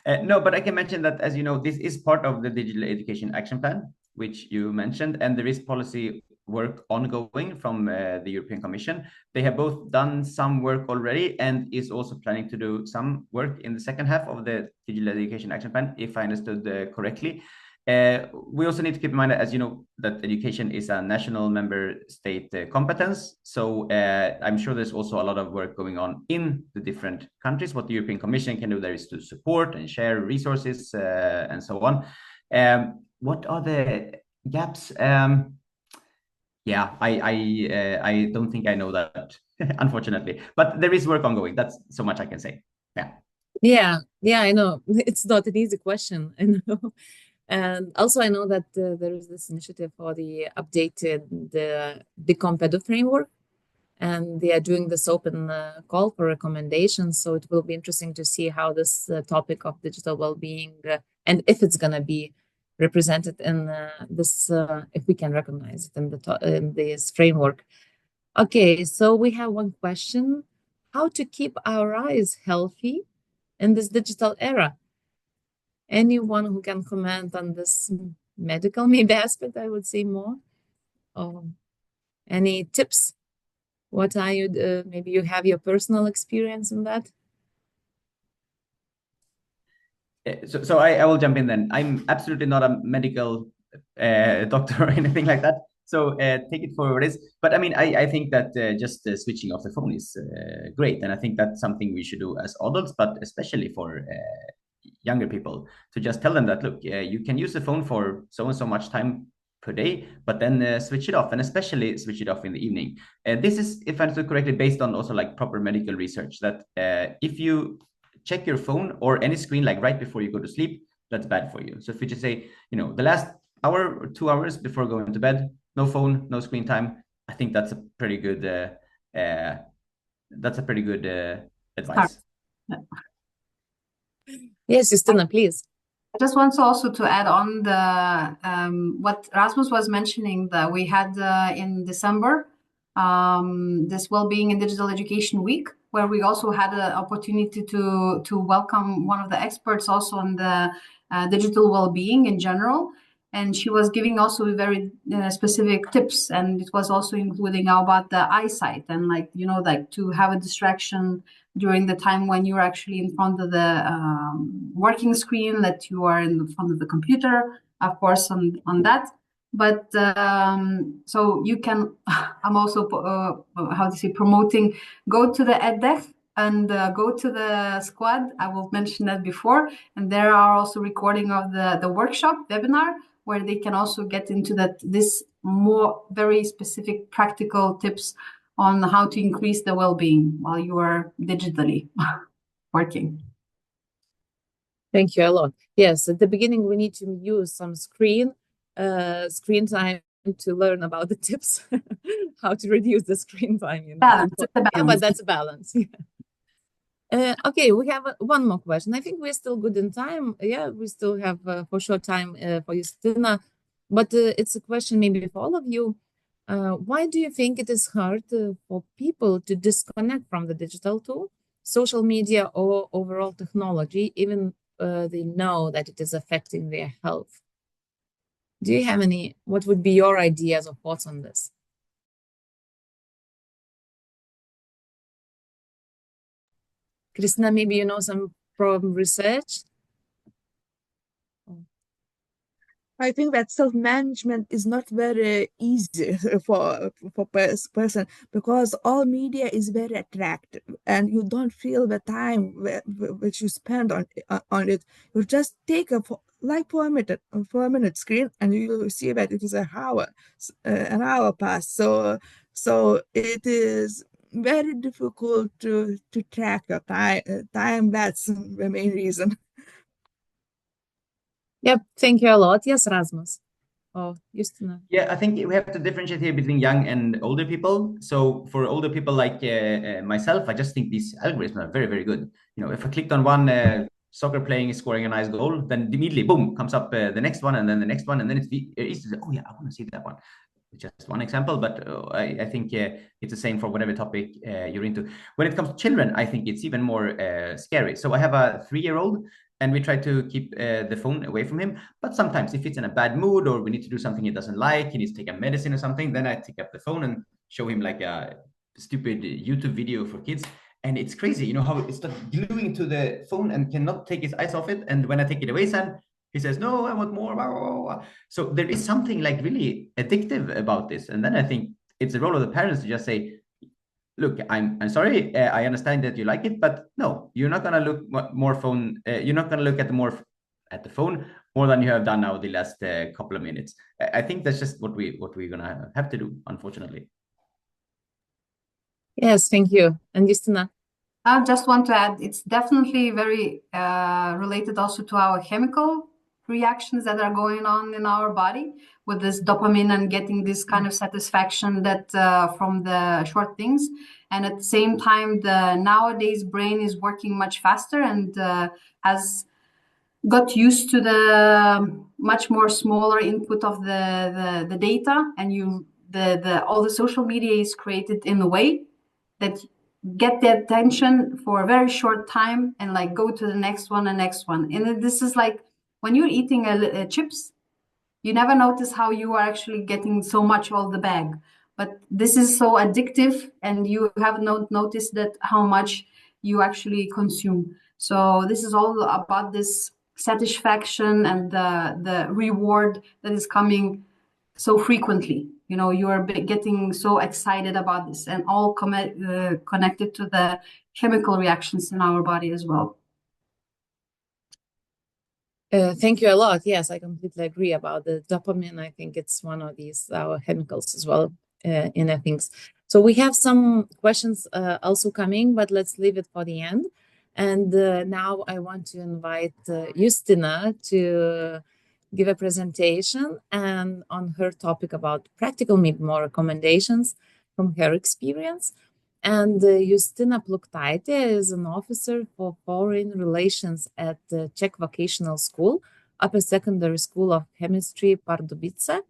No, but I can mention that, as you know, this is part of the Digital Education Action Plan, which you mentioned, and there is policy work ongoing from the European Commission. They have both done some work already and is also planning to do some work in the second half of the Digital Education Action Plan, if I understood correctly. We also need to keep in mind, as you know, that education is a national member state competence. So I'm sure there's also a lot of work going on in the different countries. What the European Commission can do there is to support and share resources and so on. What are the gaps? Yeah, I don't think I know that, unfortunately. But there is work ongoing. That's so much I can say. Yeah. Yeah, I know. It's not an easy question, I know. And also I know that there is this initiative for the updated the competences framework, and they are doing this open call for recommendations. So it will be interesting to see how this topic of digital well-being and if it's going to be represented in this, if we can recognize it in this framework. Okay, so we have one question: how to keep our eyes healthy in this digital era? Anyone who can comment on this medical maybe aspect, I would say more. Or any tips? What are you, maybe you have your personal experience in that? So I will jump in then. I'm absolutely not a medical doctor or anything like that. So take it for what it is. But I mean, I think that just switching off the phone is great. And I think that's something we should do as adults, but especially for younger people, to just tell them that, look, you can use the phone for so and so much time per day, but then switch it off, and especially switch it off in the evening. This is, if I understood correctly, based on also like proper medical research, that if you check your phone or any screen like right before you go to sleep, that's bad for you. So if you just say, the last hour or 2 hours before going to bed, no phone, no screen time, I think that's a pretty good advice. Yes, Justina, please. I just want also to add on the what Rasmus was mentioning, that we had in December this Wellbeing and Digital Education Week, where we also had an opportunity to welcome one of the experts also on the digital well-being in general. and she was giving also very specific tips, and it was also including about the eyesight and like, you know, like to have a distraction during the time when you're actually in front of the working screen, that you are in front of the computer, of course, on that. But so you can, I'm also, how to say, promoting, go to the EdDech and go to the squad. I will mention that before. And there are also recording of the workshop webinar, where they can also get into this more very specific practical tips on how to increase the well-being while you are digitally working. Thank you a lot. Yes, at the beginning we need to use some screen time to learn about the tips, how to reduce the screen time. You know? Balance, yeah, but that's a balance. Okay, we have one more question. I think we're still good in time. Yeah, we still have for short time for Justina, but it's a question maybe for all of you. Why do you think it is hard for people to disconnect from the digital tool, social media, or overall technology, even they know that it is affecting their health? Do you have any, what would be your ideas or thoughts on this? Kristina, maybe you know some from research? I think that self-management is not very easy for person, because all media is very attractive and you don't feel the time which you spend on it. You just take a like 4 minute screen and you see that it is an hour past. So it is very difficult to track your time. That's the main reason. Yep, thank you a lot. Yes, Rasmus. Oh, Justina. Yeah, I think we have to differentiate here between young and older people. So for older people like myself, I just think these algorithms are very, very good. You know, if I clicked on one soccer playing, scoring a nice goal, then immediately, boom, comes up the next one, and then the next one, and then it's easy to say, oh yeah, I want to see that one. Just one example, but I think it's the same for whatever topic you're into. When it comes to children, I think it's even more scary. So I have a 3-year-old, and we try to keep the phone away from him. But sometimes if it's in a bad mood or we need to do something he doesn't like, he needs to take a medicine or something, then I take up the phone and show him like a stupid YouTube video for kids. And it's crazy, you know, how it's like gluing to the phone and cannot take his eyes off it. And when I take it away, son, he says, no, I want more. So there is something like really addictive about this. And then I think it's the role of the parents to just say, look, I'm sorry, I understand that you like it, but no, you're not going to look more phone. You're not going to look at the phone more than you have done now the last couple of minutes. I think that's just what we're going to have to do, unfortunately. Yes, thank you. And Justina? I just want to add, it's definitely very related also to our chemical reactions that are going on in our body with this dopamine and getting this kind of satisfaction that from the short things. And at the same time, the nowadays brain is working much faster and has got used to the much more smaller input of the data, and all the social media is created in a way that get the attention for a very short time and like go to the next one and next one. And this is like when you're eating chips, you never notice how you are actually getting so much of the bag. But this is so addictive, and you have not noticed that how much you actually consume. So this is all about this satisfaction and the reward that is coming so frequently. You know, you are getting so excited about this, and all connected to the chemical reactions in our body as well. Thank you a lot. Yes, I completely agree about the dopamine. I think it's one of these our chemicals as well in our things. So we have some questions also coming, but let's leave it for the end. And now I want to invite Justina to give a presentation and on her topic about practical, maybe more recommendations from her experience. And Justina Pluktaitė is an officer for foreign relations at the Czech Vocational School, Upper Secondary School of Chemistry, Pardubice.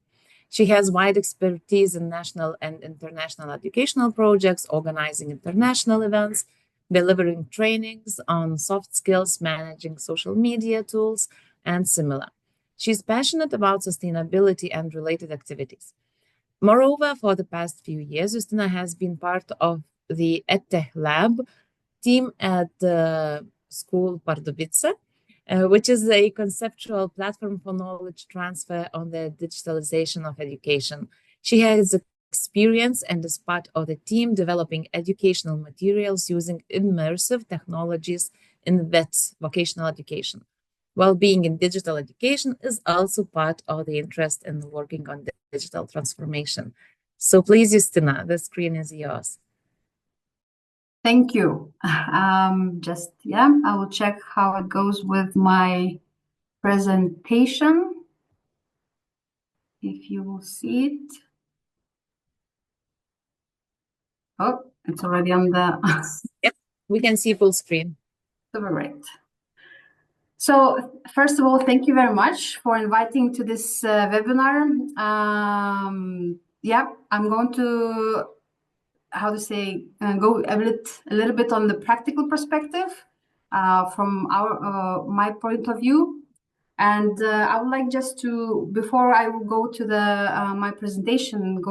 She has wide expertise in national and international educational projects, organizing international events, delivering trainings on soft skills, managing social media tools, and similar. She's passionate about sustainability and related activities. Moreover, for the past few years, Justina has been part of the EdTech Lab team at the school Pardubice, which is a conceptual platform for knowledge transfer on the digitalization of education. She has experience and is part of the team developing educational materials using immersive technologies in VET, vocational education. Well-being in digital education is also part of the interest in working on digital transformation. So please, Justina, the screen is yours. Thank you. I will check how it goes with my presentation. If you will see it. Oh, it's already on the... Yep, we can see full screen. Super great. So first of all, thank you very much for inviting to this webinar. I'm going to, go a little bit on the practical perspective from my point of view. And I would like just to, before I will go to the my presentation,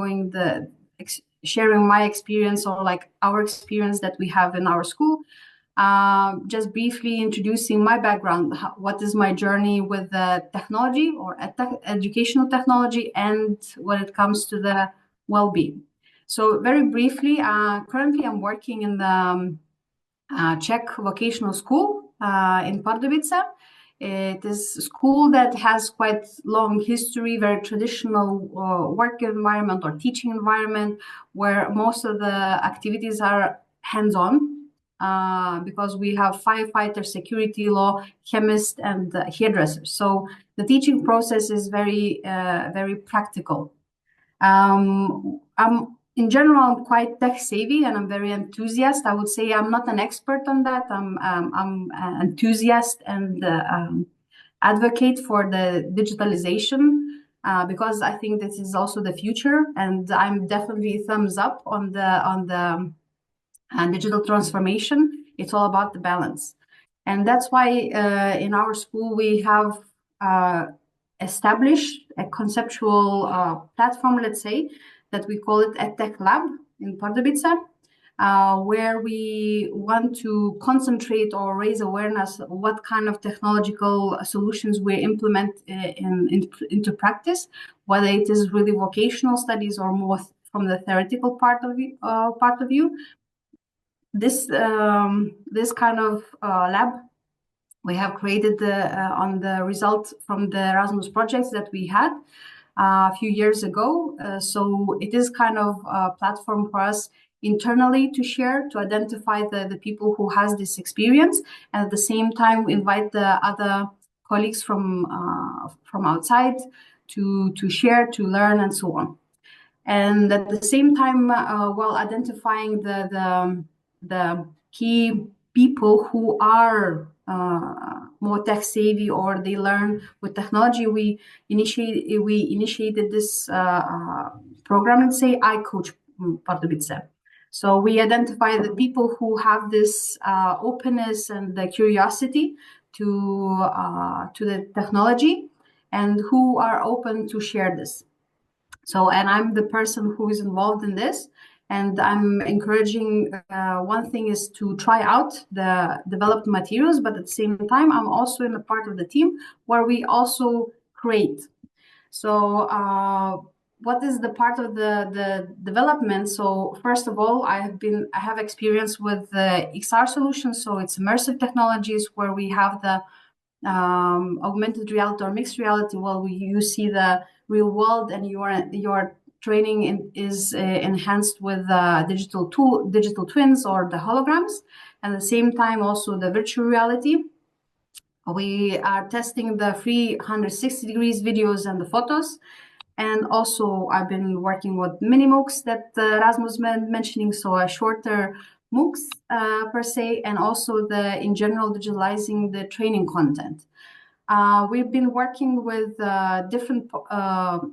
sharing my experience or like our experience that we have in our school. Just briefly introducing my background, what is my journey with technology or educational technology and when it comes to the well-being. So very briefly, currently I'm working in the Czech vocational school in Pardubice. It is a school that has quite long history, very traditional work environment or teaching environment where most of the activities are hands-on. Because we have firefighter, security law, chemist, and hairdressers. So the teaching process is very, very practical. In general, I'm quite tech savvy and I'm very enthusiast. I would say I'm not an expert on that. I'm an enthusiast and advocate for the digitalization because I think this is also the future. And I'm definitely thumbs up on the digital transformation. It's all about the balance. And that's why in our school, we have established a conceptual platform, let's say, that we call it EdTech Lab in Pardubice, where we want to concentrate or raise awareness of what kind of technological solutions we implement into practice, whether it is really vocational studies or more from the theoretical part of view. This kind of lab we have created on the result from the Rasmus projects that we had a few years ago. So it is kind of a platform for us internally to share, to identify the people who has this experience, and at the same time invite the other colleagues from outside to share, to learn, and so on. And at the same time, while identifying the key people who are more tech savvy or they learn with technology, we initiated this program, let's say, I Coach Pardubice. So we identify the people who have this openness and the curiosity to the technology and who are open to share this. So, and I'm the person who is involved in this. And I'm encouraging, one thing is to try out the developed materials, but at the same time, I'm also in a part of the team where we also create. So what is the part of the development? So first of all, I have experience with the XR solutions. So it's immersive technologies where we have the augmented reality or mixed reality. Well, you see the real world and your training is enhanced with digital twins or the holograms. And at the same time, also the virtual reality. We are testing the 360 degrees videos and the photos. And also I've been working with mini MOOCs that Rasmus mentioning, so a shorter MOOCs per se, and also in general digitalizing the training content. We've been working with different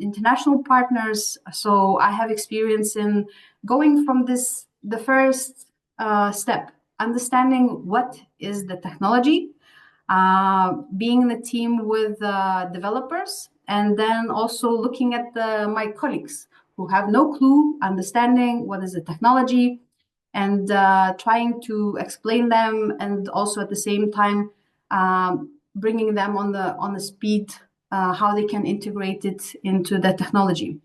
international partners. So I have experience in going from the first step, understanding what is the technology, being in a team with developers, and then also looking at my colleagues who have no clue, understanding what is the technology, and trying to explain them, and also at the same time bringing them on the speed how they can integrate it into the technology.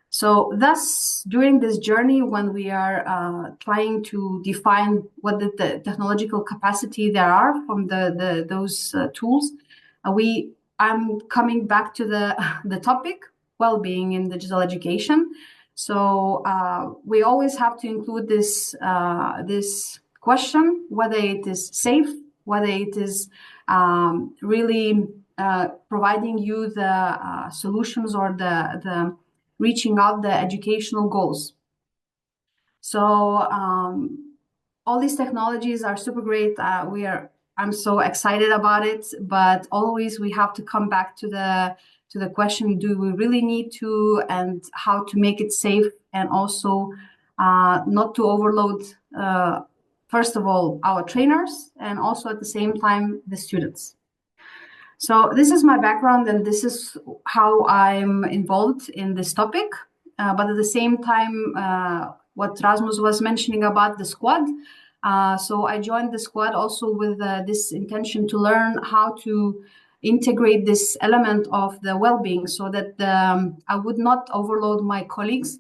So thus, during this journey, when we are trying to define what the technological capacity there are from those tools, I'm coming back to the topic, well-being in digital education. So we always have to include this question, whether it is safe, whether it is really providing you the solutions or the reaching out the educational goals. So all these technologies are super great. I'm so excited about it, but always we have to come back to the question: do we really need to, and how to make it safe, and also not to overload first of all our trainers, and also at the same time the students. So this is my background, and this is how I'm involved in this topic. But at the same time, what Rasmus was mentioning about the squad. So I joined the squad also with this intention to learn how to integrate this element of the well-being, so that I would not overload my colleagues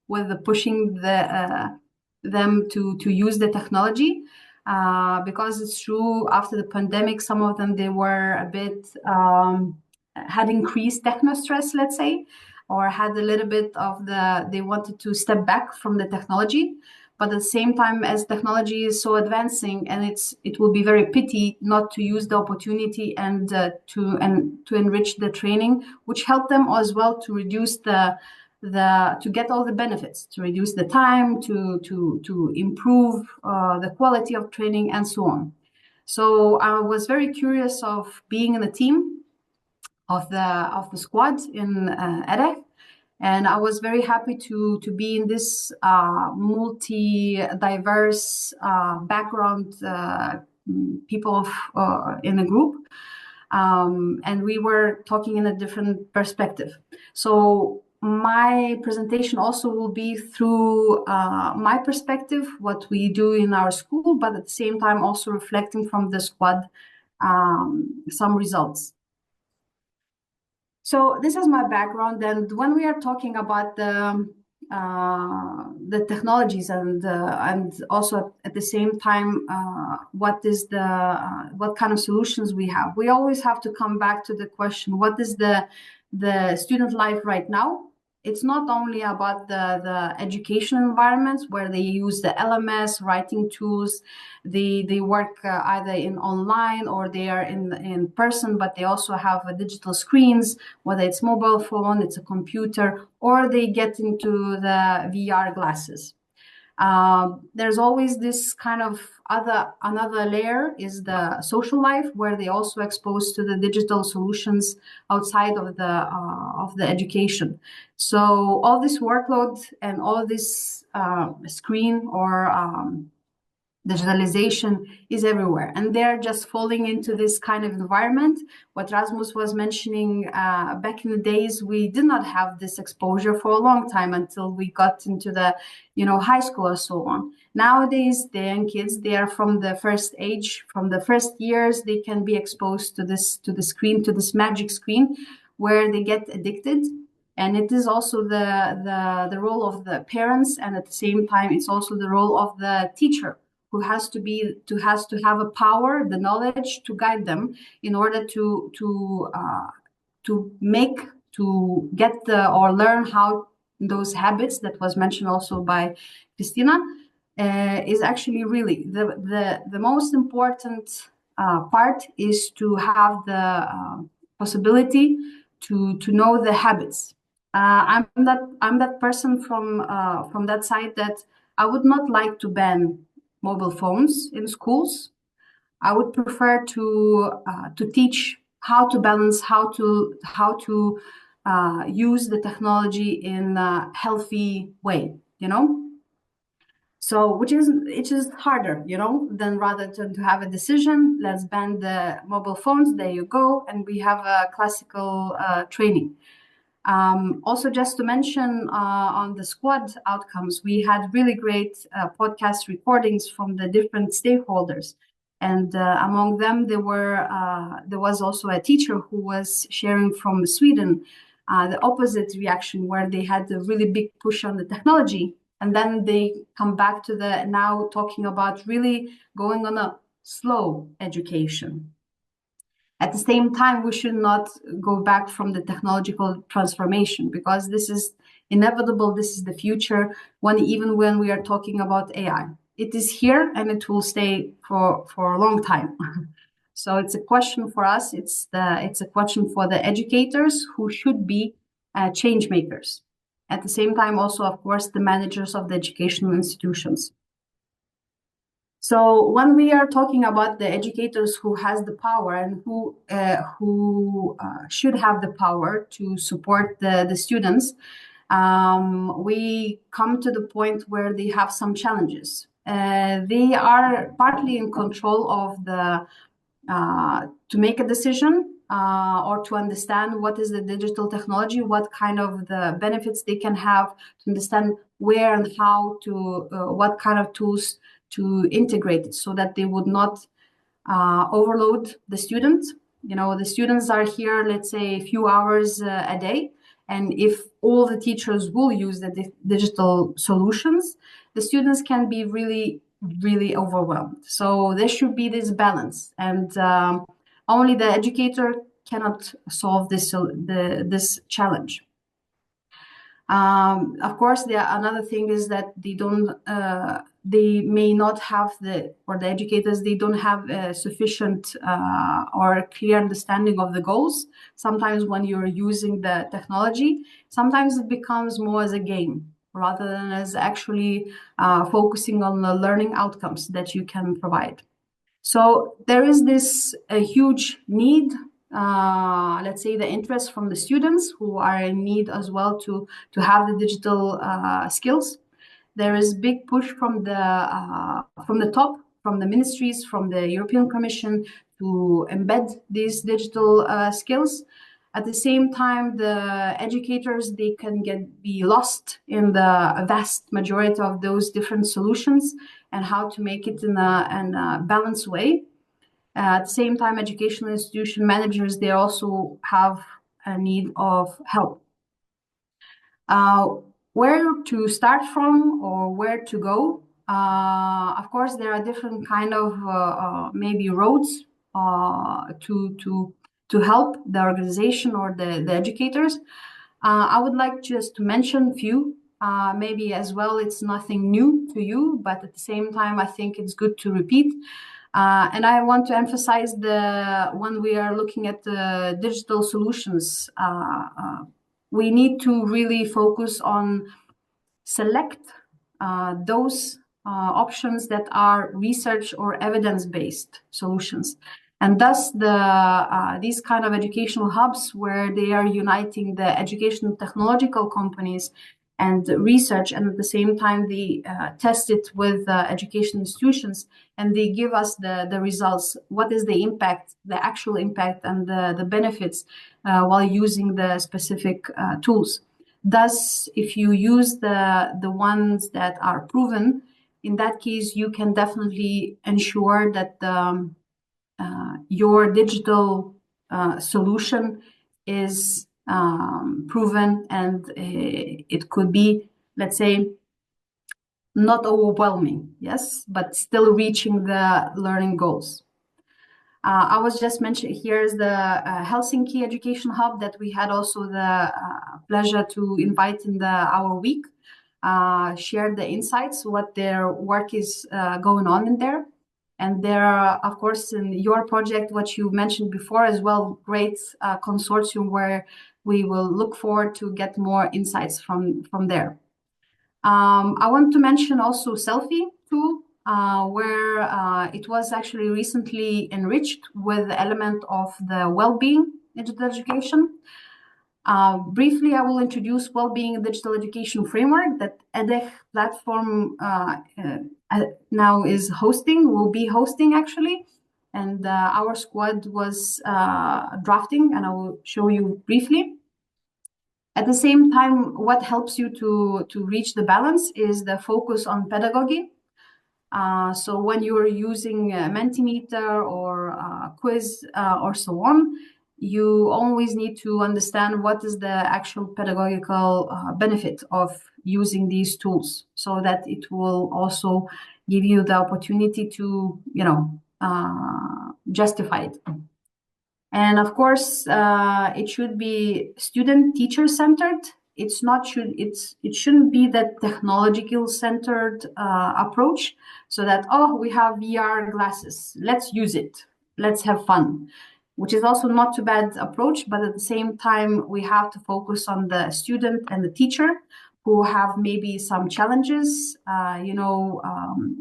with pushing them to use the technology. Because it's true, after the pandemic, some of them, they were a bit had increased techno stress, let's say, or had a little bit of they wanted to step back from the technology. But at the same time, as technology is so advancing, and it will be very pity not to use the opportunity and to enrich the training, which helped them as well to reduce to get all the benefits, to reduce the time, to improve the quality of training, and so on. So I was very curious of being in the team of the squad in Edeg, and I was very happy to be in this multi-diverse background people in a group, and we were talking in a different perspective. So my presentation also will be through my perspective, what we do in our school, but at the same time also reflecting from the squad some results. So this is my background, and when we are talking about the technologies and also at the same time what kind of solutions we have, we always have to come back to the question: what is the student life right now? It's not only about the education environments where they use the LMS writing tools, they work either in online or they are in person, but they also have digital screens, whether it's mobile phone, it's a computer, or they get into the VR glasses. There's always this kind of another layer is the social life, where they also exposed to the digital solutions outside of the education. So all this workload and all this screen or digitalization is everywhere, and they're just falling into this kind of environment. What Rasmus was mentioning, back in the days, we did not have this exposure for a long time until we got into the high school or so on. Nowadays, the young kids, they are from the first age, from the first years, they can be exposed to the screen, to this magic screen, where they get addicted. And it is also the role of the parents, and at the same time, it's also the role of the teacher, who has to have a power, the knowledge to guide them in order to get or learn how those habits that was mentioned also by Kristina is actually really the most important part, is to have the possibility to know the habits. I'm that person from that side that I would not like to ban mobile phones in schools. I would prefer to teach how to balance, how to use the technology in a healthy way. So, which is harder, you know, than rather to have a decision, let's ban the mobile phones, there you go, and we have a classical training. Also, just to mention on the squad outcomes, we had really great podcast recordings from the different stakeholders. And among them, there was also a teacher who was sharing from Sweden the opposite reaction, where they had a really big push on the technology. And then they come back to the now talking about really going on a slow education. At the same time, we should not go back from the technological transformation, because this is inevitable. This is the future, even when we are talking about AI. It is here and it will stay for a long time. So it's a question for us. It's a question for the educators, who should be change makers. At the same time, also, of course, the managers of the educational institutions. So when we are talking about the educators who has the power and who should have the power to support the students, we come to the point where they have some challenges. They are partly in control of the to make a decision or to understand what is the digital technology, what kind of the benefits they can have, to understand where and how to what kind of tools to integrate it, so that they would not overload the students. You know, the students are here, let's say, a few hours a day. And if all the teachers will use the digital solutions, the students can be really, really overwhelmed. So there should be this balance. And only the educator cannot solve this challenge. Of course, another thing is that they may not have the educators, they don't have a sufficient or clear understanding of the goals. Sometimes when you're using the technology, sometimes it becomes more as a game rather than as actually focusing on the learning outcomes that you can provide. So there is this huge need, let's say, the interest from the students, who are in need as well to have the digital skills. There is big push from the top, from the ministries, from the European Commission, to embed these digital skills. At the same time, the educators, they can be lost in the vast majority of those different solutions and how to make it in a balanced way. At the same time, educational institution managers, they also have a need of help. Where to start from or where to go? Of course, there are different kind of maybe roads to help the organization or the educators. I would like just to mention a few. Maybe as well, it's nothing new to you, but at the same time, I think it's good to repeat. And I want to emphasize when we are looking at the digital solutions, we need to really focus on select those options that are research or evidence-based solutions. And thus these kind of educational hubs, where they are uniting the educational technological companies and research, and at the same time they test it with education institutions, and they give us the results. What is the impact, the actual impact, and the benefits while using the specific tools. Thus, if you use the ones that are proven, in that case, you can definitely ensure that your digital solution is proven, and it could be, let's say, not overwhelming, yes, but still reaching the learning goals. I was just mentioning, here's the Helsinki Education Hub that we had also the pleasure to invite in our week, share the insights, what their work is going on in there. And there are, of course, in your project, what you mentioned before as well, great consortium where we will look forward to get more insights from there. I want to mention also Selfie tool, where it was actually recently enriched with the element of the well-being digital education. Briefly, I will introduce Wellbeing in Digital Education Framework that EDEC platform now is will be hosting actually. And our squad was drafting, and I will show you briefly. At the same time, what helps you to reach the balance is the focus on pedagogy. So when you're using Mentimeter or quiz or so on, you always need to understand what is the actual pedagogical benefit of using these tools, so that it will also give you the opportunity to, justify it. And of course, it should be student teacher centered. It shouldn't be that technological centered approach, so that, oh, we have VR glasses, let's use it, let's have fun, which is also not too bad approach. But at the same time, we have to focus on the student and the teacher who have maybe some challenges,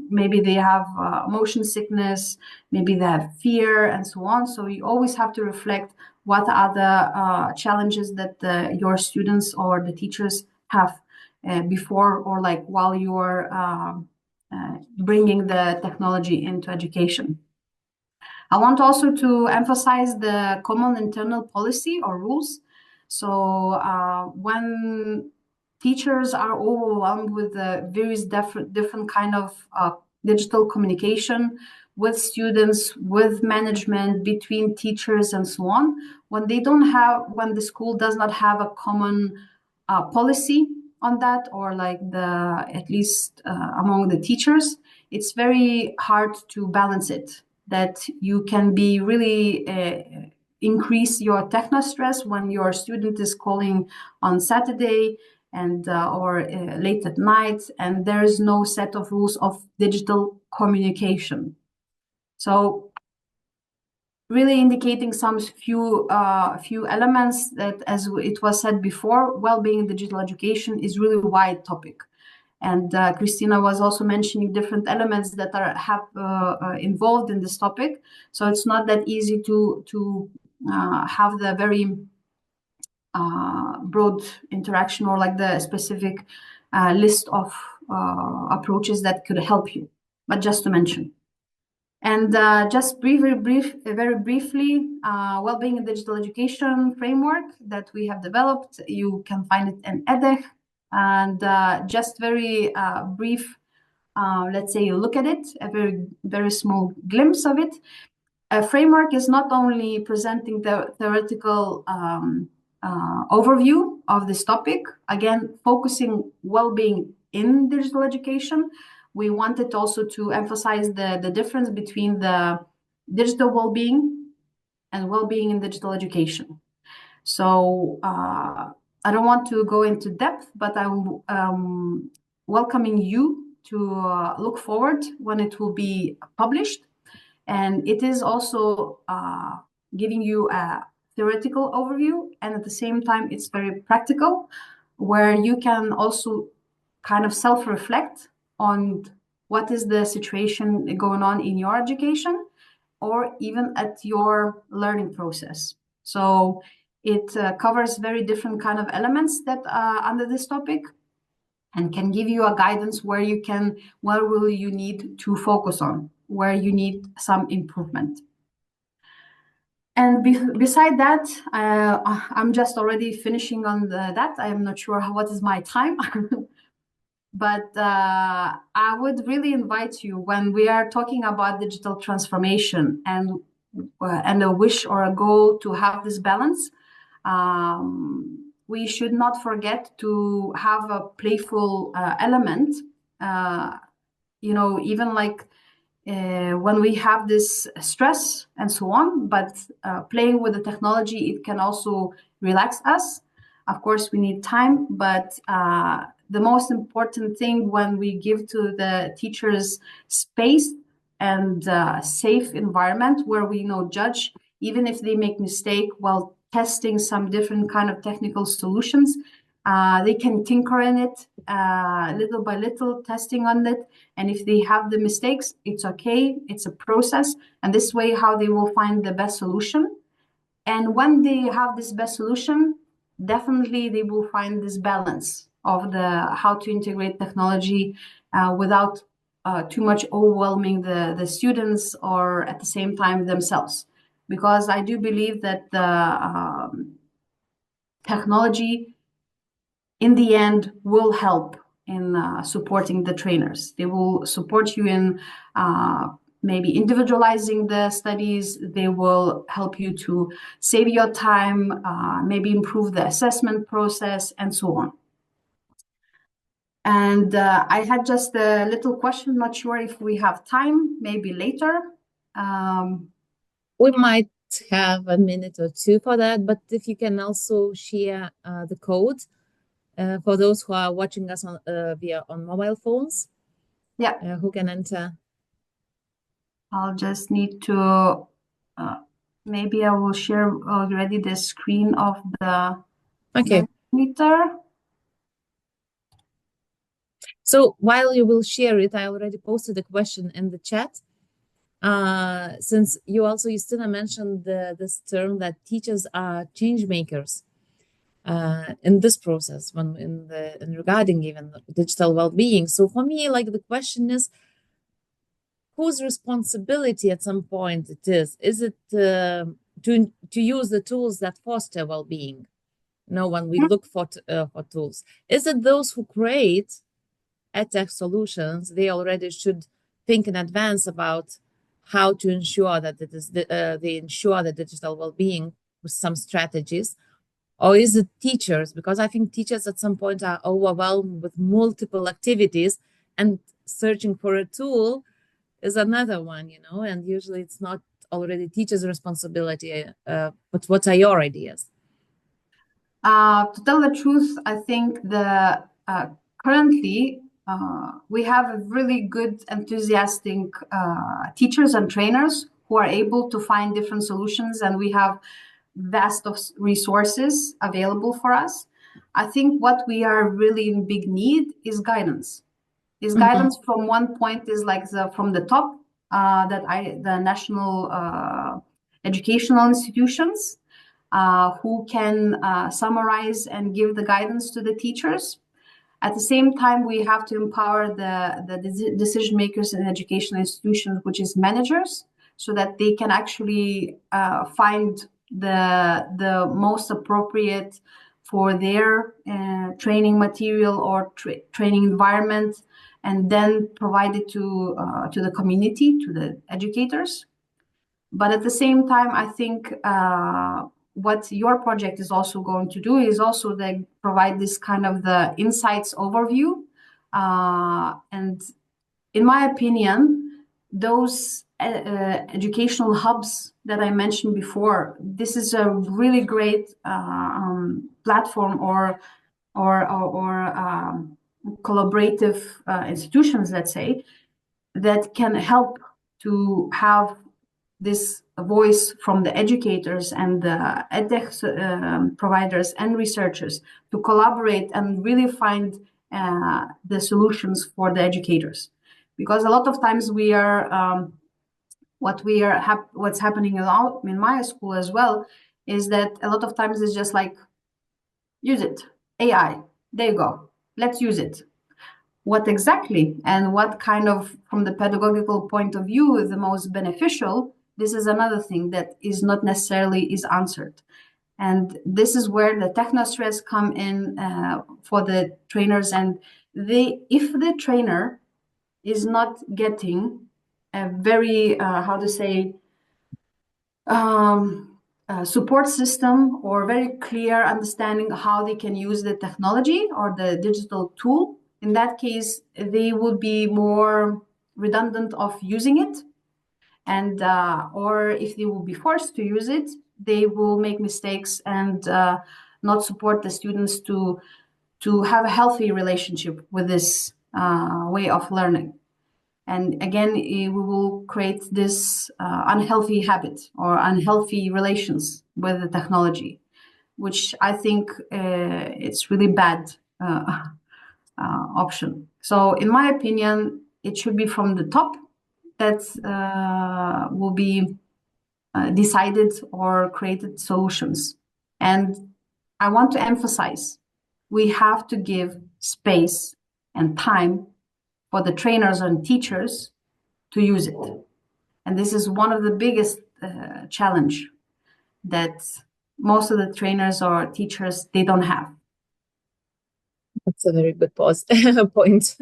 maybe they have motion sickness, maybe they have fear and so on. So you always have to reflect what are the challenges that your students or the teachers have before or like while you're bringing the technology into education. I want also to emphasize the common internal policy or rules. So when teachers are overwhelmed with the various different kind of digital communication with students, with management, between teachers and so on, when the school does not have a common policy on that, or like at least among the teachers, it's very hard to balance it. That you can be really increase your techno stress when your student is calling on Saturday and or late at night, and there is no set of rules of digital communication. So really indicating some few elements that, as it was said before, well-being in digital education is really a wide topic. And Kristina was also mentioning different elements that are involved in this topic. So it's not that easy to have the very broad interaction or like the specific list of approaches that could help you, but just to mention. And just very briefly, Wellbeing in Digital Education Framework that we have developed, you can find it in EDEC. And just very brief, let's say, look at it, a very small glimpse of it. A framework is not only presenting the theoretical overview of this topic, again, focusing well-being in digital education. We wanted also to emphasize the difference between the digital well-being and well-being in digital education. So I don't want to go into depth, but I'm welcoming you to look forward when it will be published. And it is also giving you a theoretical overview, and at the same time, it's very practical, where you can also kind of self-reflect on what is the situation going on in your education or even at your learning process. So it covers very different kind of elements that are under this topic and can give you a guidance where will you need to focus on, where you need some improvement. And beside that, I'm just already finishing on that. I am not sure what is my time. But I would really invite you, when we are talking about digital transformation and a wish or a goal to have this balance, we should not forget to have a playful element. Even like when we have this stress and so on, but playing with the technology, it can also relax us. Of course, we need time, but the most important thing when we give to the teachers space and safe environment where we judge, even if they make mistake while testing some different kind of technical solutions, they can tinker in it little by little, testing on it. And if they have the mistakes, it's okay. It's a process. And this way, how they will find the best solution. And when they have this best solution, definitely they will find this balance of how to integrate technology without too much overwhelming the students, or at the same time themselves. Because I do believe that the technology in the end will help in supporting the trainers. They will support you in maybe individualizing the studies. They will help you to save your time, maybe improve the assessment process, and so on. And I had just a little question, not sure if we have time, maybe later. We might have a minute or two for that, but if you can also share the code for those who are watching us on on mobile phones, yeah, who can enter. I'll just need to, maybe I will share already the screen of the meter. So while you will share it, I already posted a question in the chat. Since you also, Justina, mentioned this term that teachers are change makers in this process, in regarding even digital well-being. So for me, like, the question is, whose responsibility at some point it is? Is it to use the tools that foster well-being? When we look for tools, is it those who create edtech solutions? They already should think in advance about how to ensure that they ensure the digital well-being with some strategies. Or is it teachers? Because I think teachers at some point are overwhelmed with multiple activities, and searching for a tool is another one, and usually it's not already teachers' responsibility. But what are your ideas? To tell the truth, I think currently we have really good, enthusiastic teachers and trainers who are able to find different solutions, and we have vast of resources available for us. I think what we are really in big need is guidance. Guidance from one point is like from the top, the national educational institutions who can summarize and give the guidance to the teachers. At the same time, we have to empower the decision makers in educational institutions, which is managers, so that they can actually find the most appropriate for their training material or training environment, and then provide it to the community, to the educators. But at the same time, I think what your project is also going to do is also provide this kind of the insights overview. And in my opinion, those educational hubs that I mentioned before, this is a really great platform or collaborative institutions, let's say, that can help to have this voice from the educators and the edtech providers and researchers to collaborate and really find the solutions for the educators. Because a lot of times we are, what's happening in my school as well, is that a lot of times it's just like, use it, AI, there you go, let's use it. What exactly and what kind of, from the pedagogical point of view, is the most beneficial, this is another thing that is not necessarily is answered. And this is where the technostress come in for the trainers. And if the trainer is not getting a very, support system or very clear understanding how they can use the technology or the digital tool, in that case, they would be more redundant of using it. And or if they will be forced to use it, they will make mistakes and not support the students to have a healthy relationship with this way of learning. And again, we will create this unhealthy habit or unhealthy relations with the technology, which I think it's really bad option. So in my opinion, it should be from the top that will be decided or created solutions. And I want to emphasize, we have to give space and time for the trainers and teachers to use it. And this is one of the biggest challenge that most of the trainers or teachers, they don't have. That's a very good point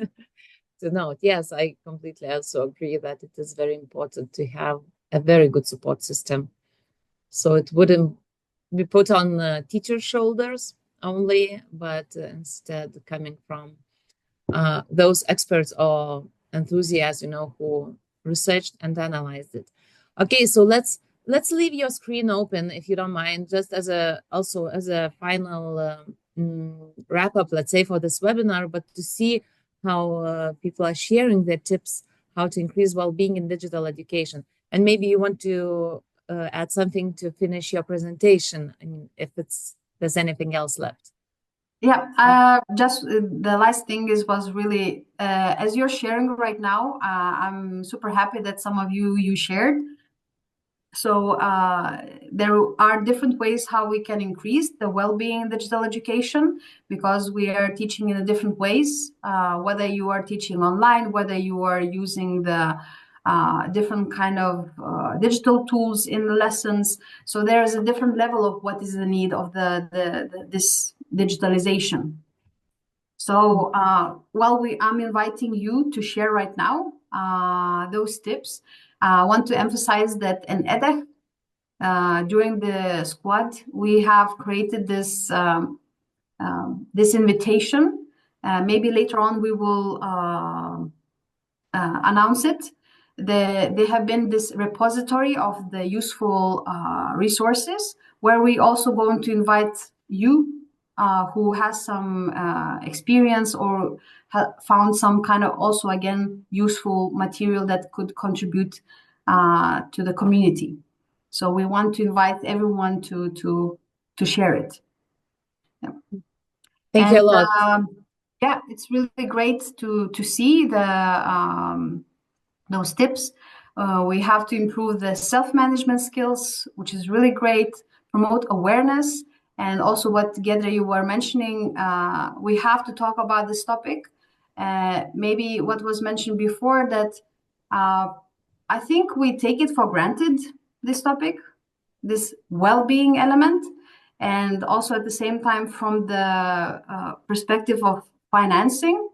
to note. Yes, I completely also agree that it is very important to have a very good support system. So it wouldn't be put on the teacher's shoulders only, but instead coming from those experts or enthusiasts, who researched and analyzed it. Okay, so let's leave your screen open if you don't mind, just as a final wrap up, let's say, for this webinar, but to see how people are sharing their tips, how to increase well-being in digital education. And maybe you want to add something to finish your presentation, if there's anything else left. Yeah, just the last thing was really, as you're sharing right now, I'm super happy that some of you shared. So there are different ways how we can increase the well-being in digital education, because we are teaching in different ways, whether you are teaching online, whether you are using the different kind of digital tools in the lessons. So there is a different level of what is the need of this digitalization. So I'm inviting you to share right now those tips. I want to emphasize that in EDEC, during the squad, we have created this this invitation. Maybe later on we will announce it. They have been this repository of the useful resources, where we also going to invite you who has some experience or found some kind of also, again, useful material that could contribute to the community. So we want to invite everyone to share it. Yeah. Thank you a lot. Yeah, it's really great to see those tips. We have to improve the self-management skills, which is really great, promote awareness, and also what, Giedrė, you were mentioning, we have to talk about this topic. Maybe what was mentioned before, that I think we take it for granted, this topic, this well-being element, and also at the same time from the perspective of financing,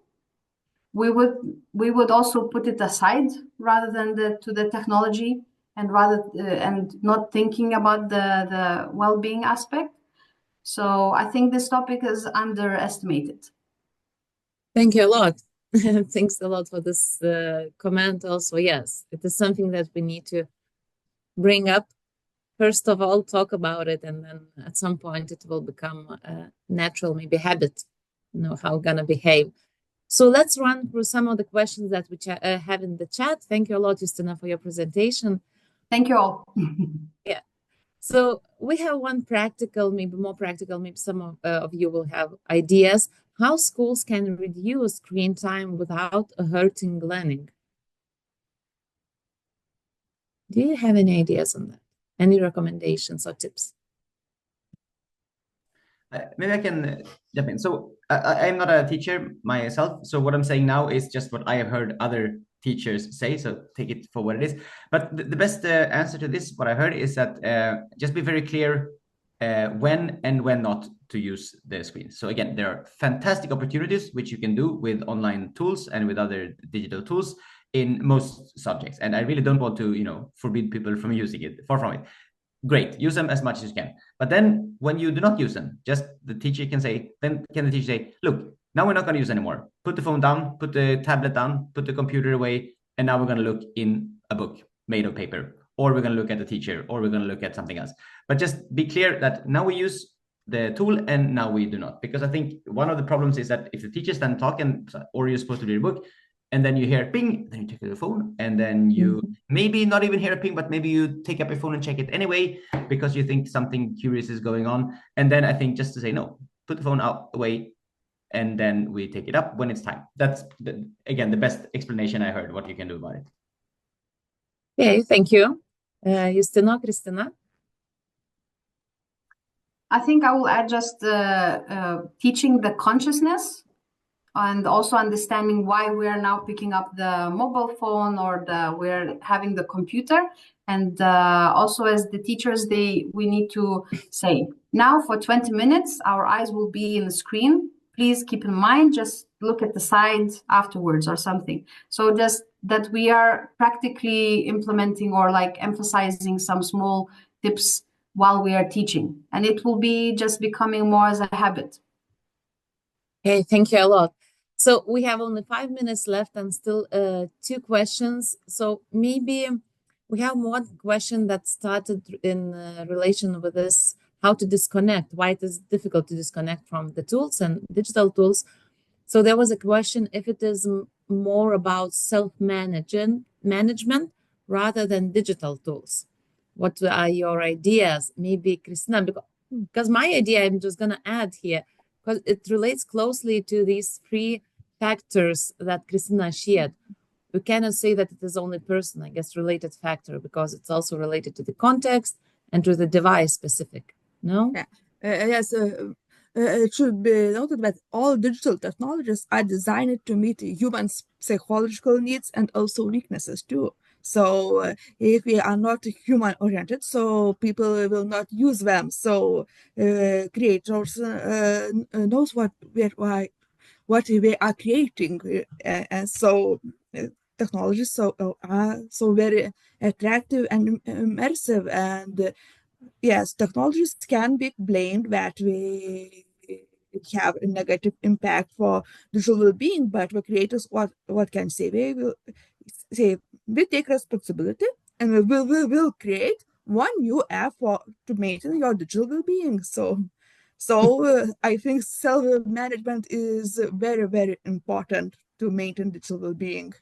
we would also put it aside rather than to the technology, and and not thinking about the well-being aspect. So I think this topic is underestimated. Thank you a lot. Thanks a lot for this comment also. Yes, it is something that we need to bring up. First of all, talk about it, and then at some point it will become a natural, maybe habit, how we're going to behave. So let's run through some of the questions that we have in the chat. Thank you a lot, Justina, for your presentation. Thank you all. Yeah. So we have one practical, maybe more practical, maybe some of you will have ideas, how schools can reduce screen time without hurting learning. Do you have any ideas on that? Any recommendations or tips? Maybe I can jump in. So I'm not a teacher myself. So what I'm saying now is just what I have heard other teachers say. So take it for what it is. But the best answer to this, what I heard, is that just be very clear when and when not to use the screen. So again, there are fantastic opportunities which you can do with online tools and with other digital tools in most subjects. And I really don't want to, forbid people from using it. Far from it. Great, use them as much as you can. But then when you do not use them, just the teacher can say, look, now we're not going to use anymore. Put the phone down, put the tablet down, put the computer away, and now we're going to look in a book made of paper, or we're going to look at the teacher, or we're going to look at something else. But just be clear that now we use the tool and now we do not. Because I think one of the problems is that if the teacher's then talking, or you're supposed to read a book, and then you hear ping, then you check your phone, and then you maybe not even hear a ping, but maybe you take up your phone and check it anyway, because you think something curious is going on. And then I think just to say, no, put the phone away, and then we take it up when it's time. That's, again, the best explanation I heard, what you can do about it. Okay, thank you. Justina, Kristina? I think I will add just teaching the consciousness and also understanding why we are now picking up the mobile phone or we're having the computer. And also as the teachers, we need to say, now for 20 minutes, our eyes will be in the screen. Please keep in mind, just look at the side afterwards or something. So just that we are practically implementing or like emphasizing some small tips while we are teaching. And it will be just becoming more as a habit. Okay, thank you a lot. So we have only 5 minutes left and still 2 questions. So maybe we have one question that started in relation with this, how to disconnect, why it is difficult to disconnect from the tools and digital tools. So there was a question if it is more about management rather than digital tools. What are your ideas? Maybe Kristina, because my idea, I'm just going to add here, because it relates closely to these 3 factors that Kristina shared. We cannot say that it is only person, I guess, related factor, because it's also related to the context and to the device specific, no? Yeah. Yes, it should be noted that all digital technologies are designed to meet humans' psychological needs and also weaknesses too. So if we are not human-oriented, so people will not use them. So creators knows what we are creating, and so technologies are so very attractive and immersive. And yes, technologies can be blamed that we have a negative impact for digital well-being, but the creators, what can say? They will say we take responsibility and we will create one new app to maintain your digital well-being. So I think self-management is very, very important to maintain digital well-being.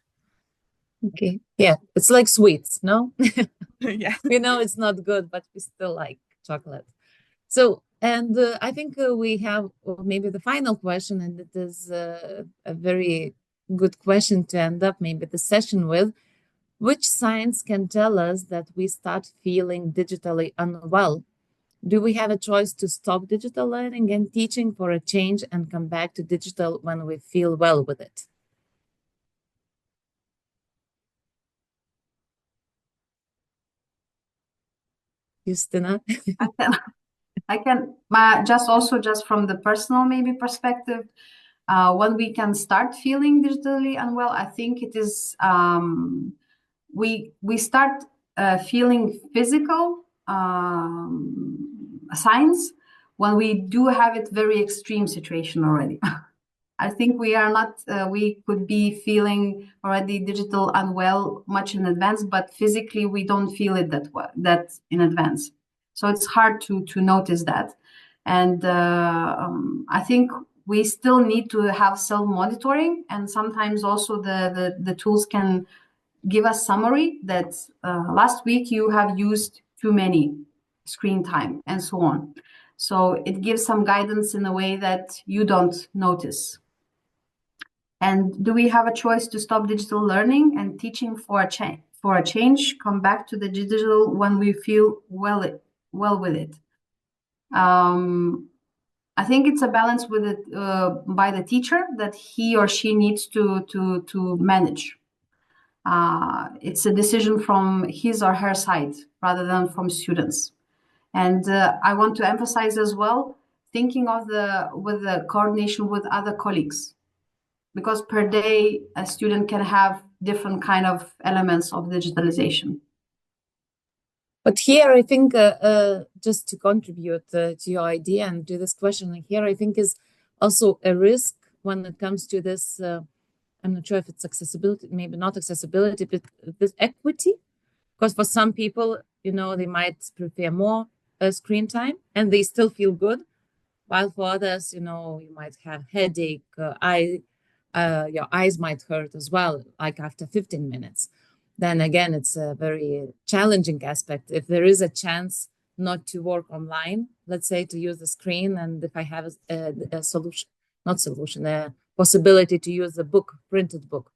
Okay, yeah, it's like sweets, no? Yeah. We know it's not good, but we still like chocolate. So, and I think we have maybe the final question, and it is a very good question to end up maybe the session with. Which signs can tell us that we start feeling digitally unwell? Do we have a choice to stop digital learning and teaching for a change and come back to digital when we feel well with it? Justina? I can just from the personal maybe perspective, when we can start feeling digitally unwell, I think it is we start feeling physical signs when we do have it very extreme situation already. I think we are not, we could be feeling already digital unwell much in advance, but physically we don't feel it that in advance. So it's hard to notice that. And I think we still need to have self-monitoring, and sometimes also the tools can give us summary that last week you have used too many screen time and so on. So it gives some guidance in a way that you don't notice. And do we have a choice to stop digital learning and teaching for a change, come back to the digital when we feel well with it? I think it's a balance with it by the teacher that he or she needs to manage. It's a decision from his or her side rather than from students. And I want to emphasize as well, thinking of with the coordination with other colleagues, because per day a student can have different kind of elements of digitalization. But here I think just to contribute to your idea and to this question here, I think is also a risk when it comes to this, I'm not sure if it's accessibility, maybe not accessibility, but this equity, because for some people, you know, they might prefer more screen time and they still feel good, while for others, you know, you might have headache, your eyes might hurt as well, like after 15 minutes. Then again, it's a very challenging aspect. If there is a chance not to work online, let's say to use the screen, and if I have a solution, a possibility to use a book, printed book.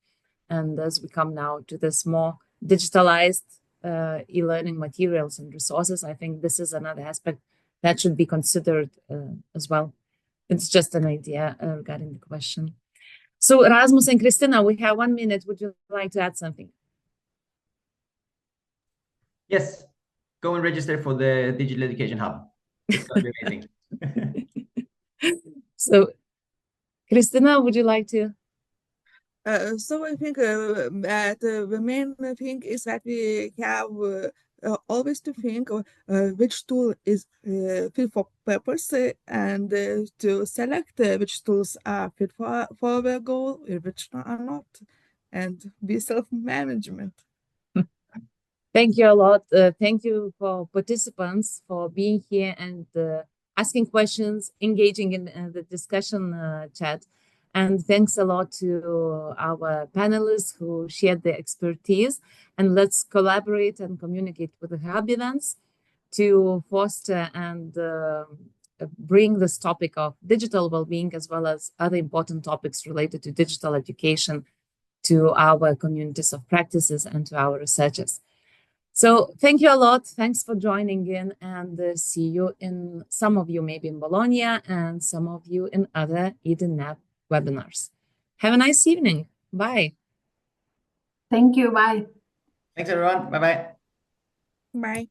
And as we come now to this more digitalized e-learning materials and resources, I think this is another aspect that should be considered as well. It's just an idea regarding the question. So Rasmus and Kristina, we have 1 minute. Would you like to add something? Yes, go and register for the Digital Education Hub. It's going to be amazing. So Kristina, would you like to? So I think that the main thing is that we have always to think which tool is fit for purpose and to select which tools are fit for the goal, which are not, and be self-management. Thank you a lot. Thank you for participants for being here and asking questions, engaging in the discussion chat. And thanks a lot to our panelists who shared their expertise. And let's collaborate and communicate with the Hub events to foster and bring this topic of digital well-being as well as other important topics related to digital education to our communities of practices and to our researchers. So thank you a lot. Thanks for joining in, and see you in, some of you maybe in Bologna and some of you in other EdenNet webinars. Have a nice evening. Bye. Thank you. Bye. Thanks, everyone. Bye-bye. Bye.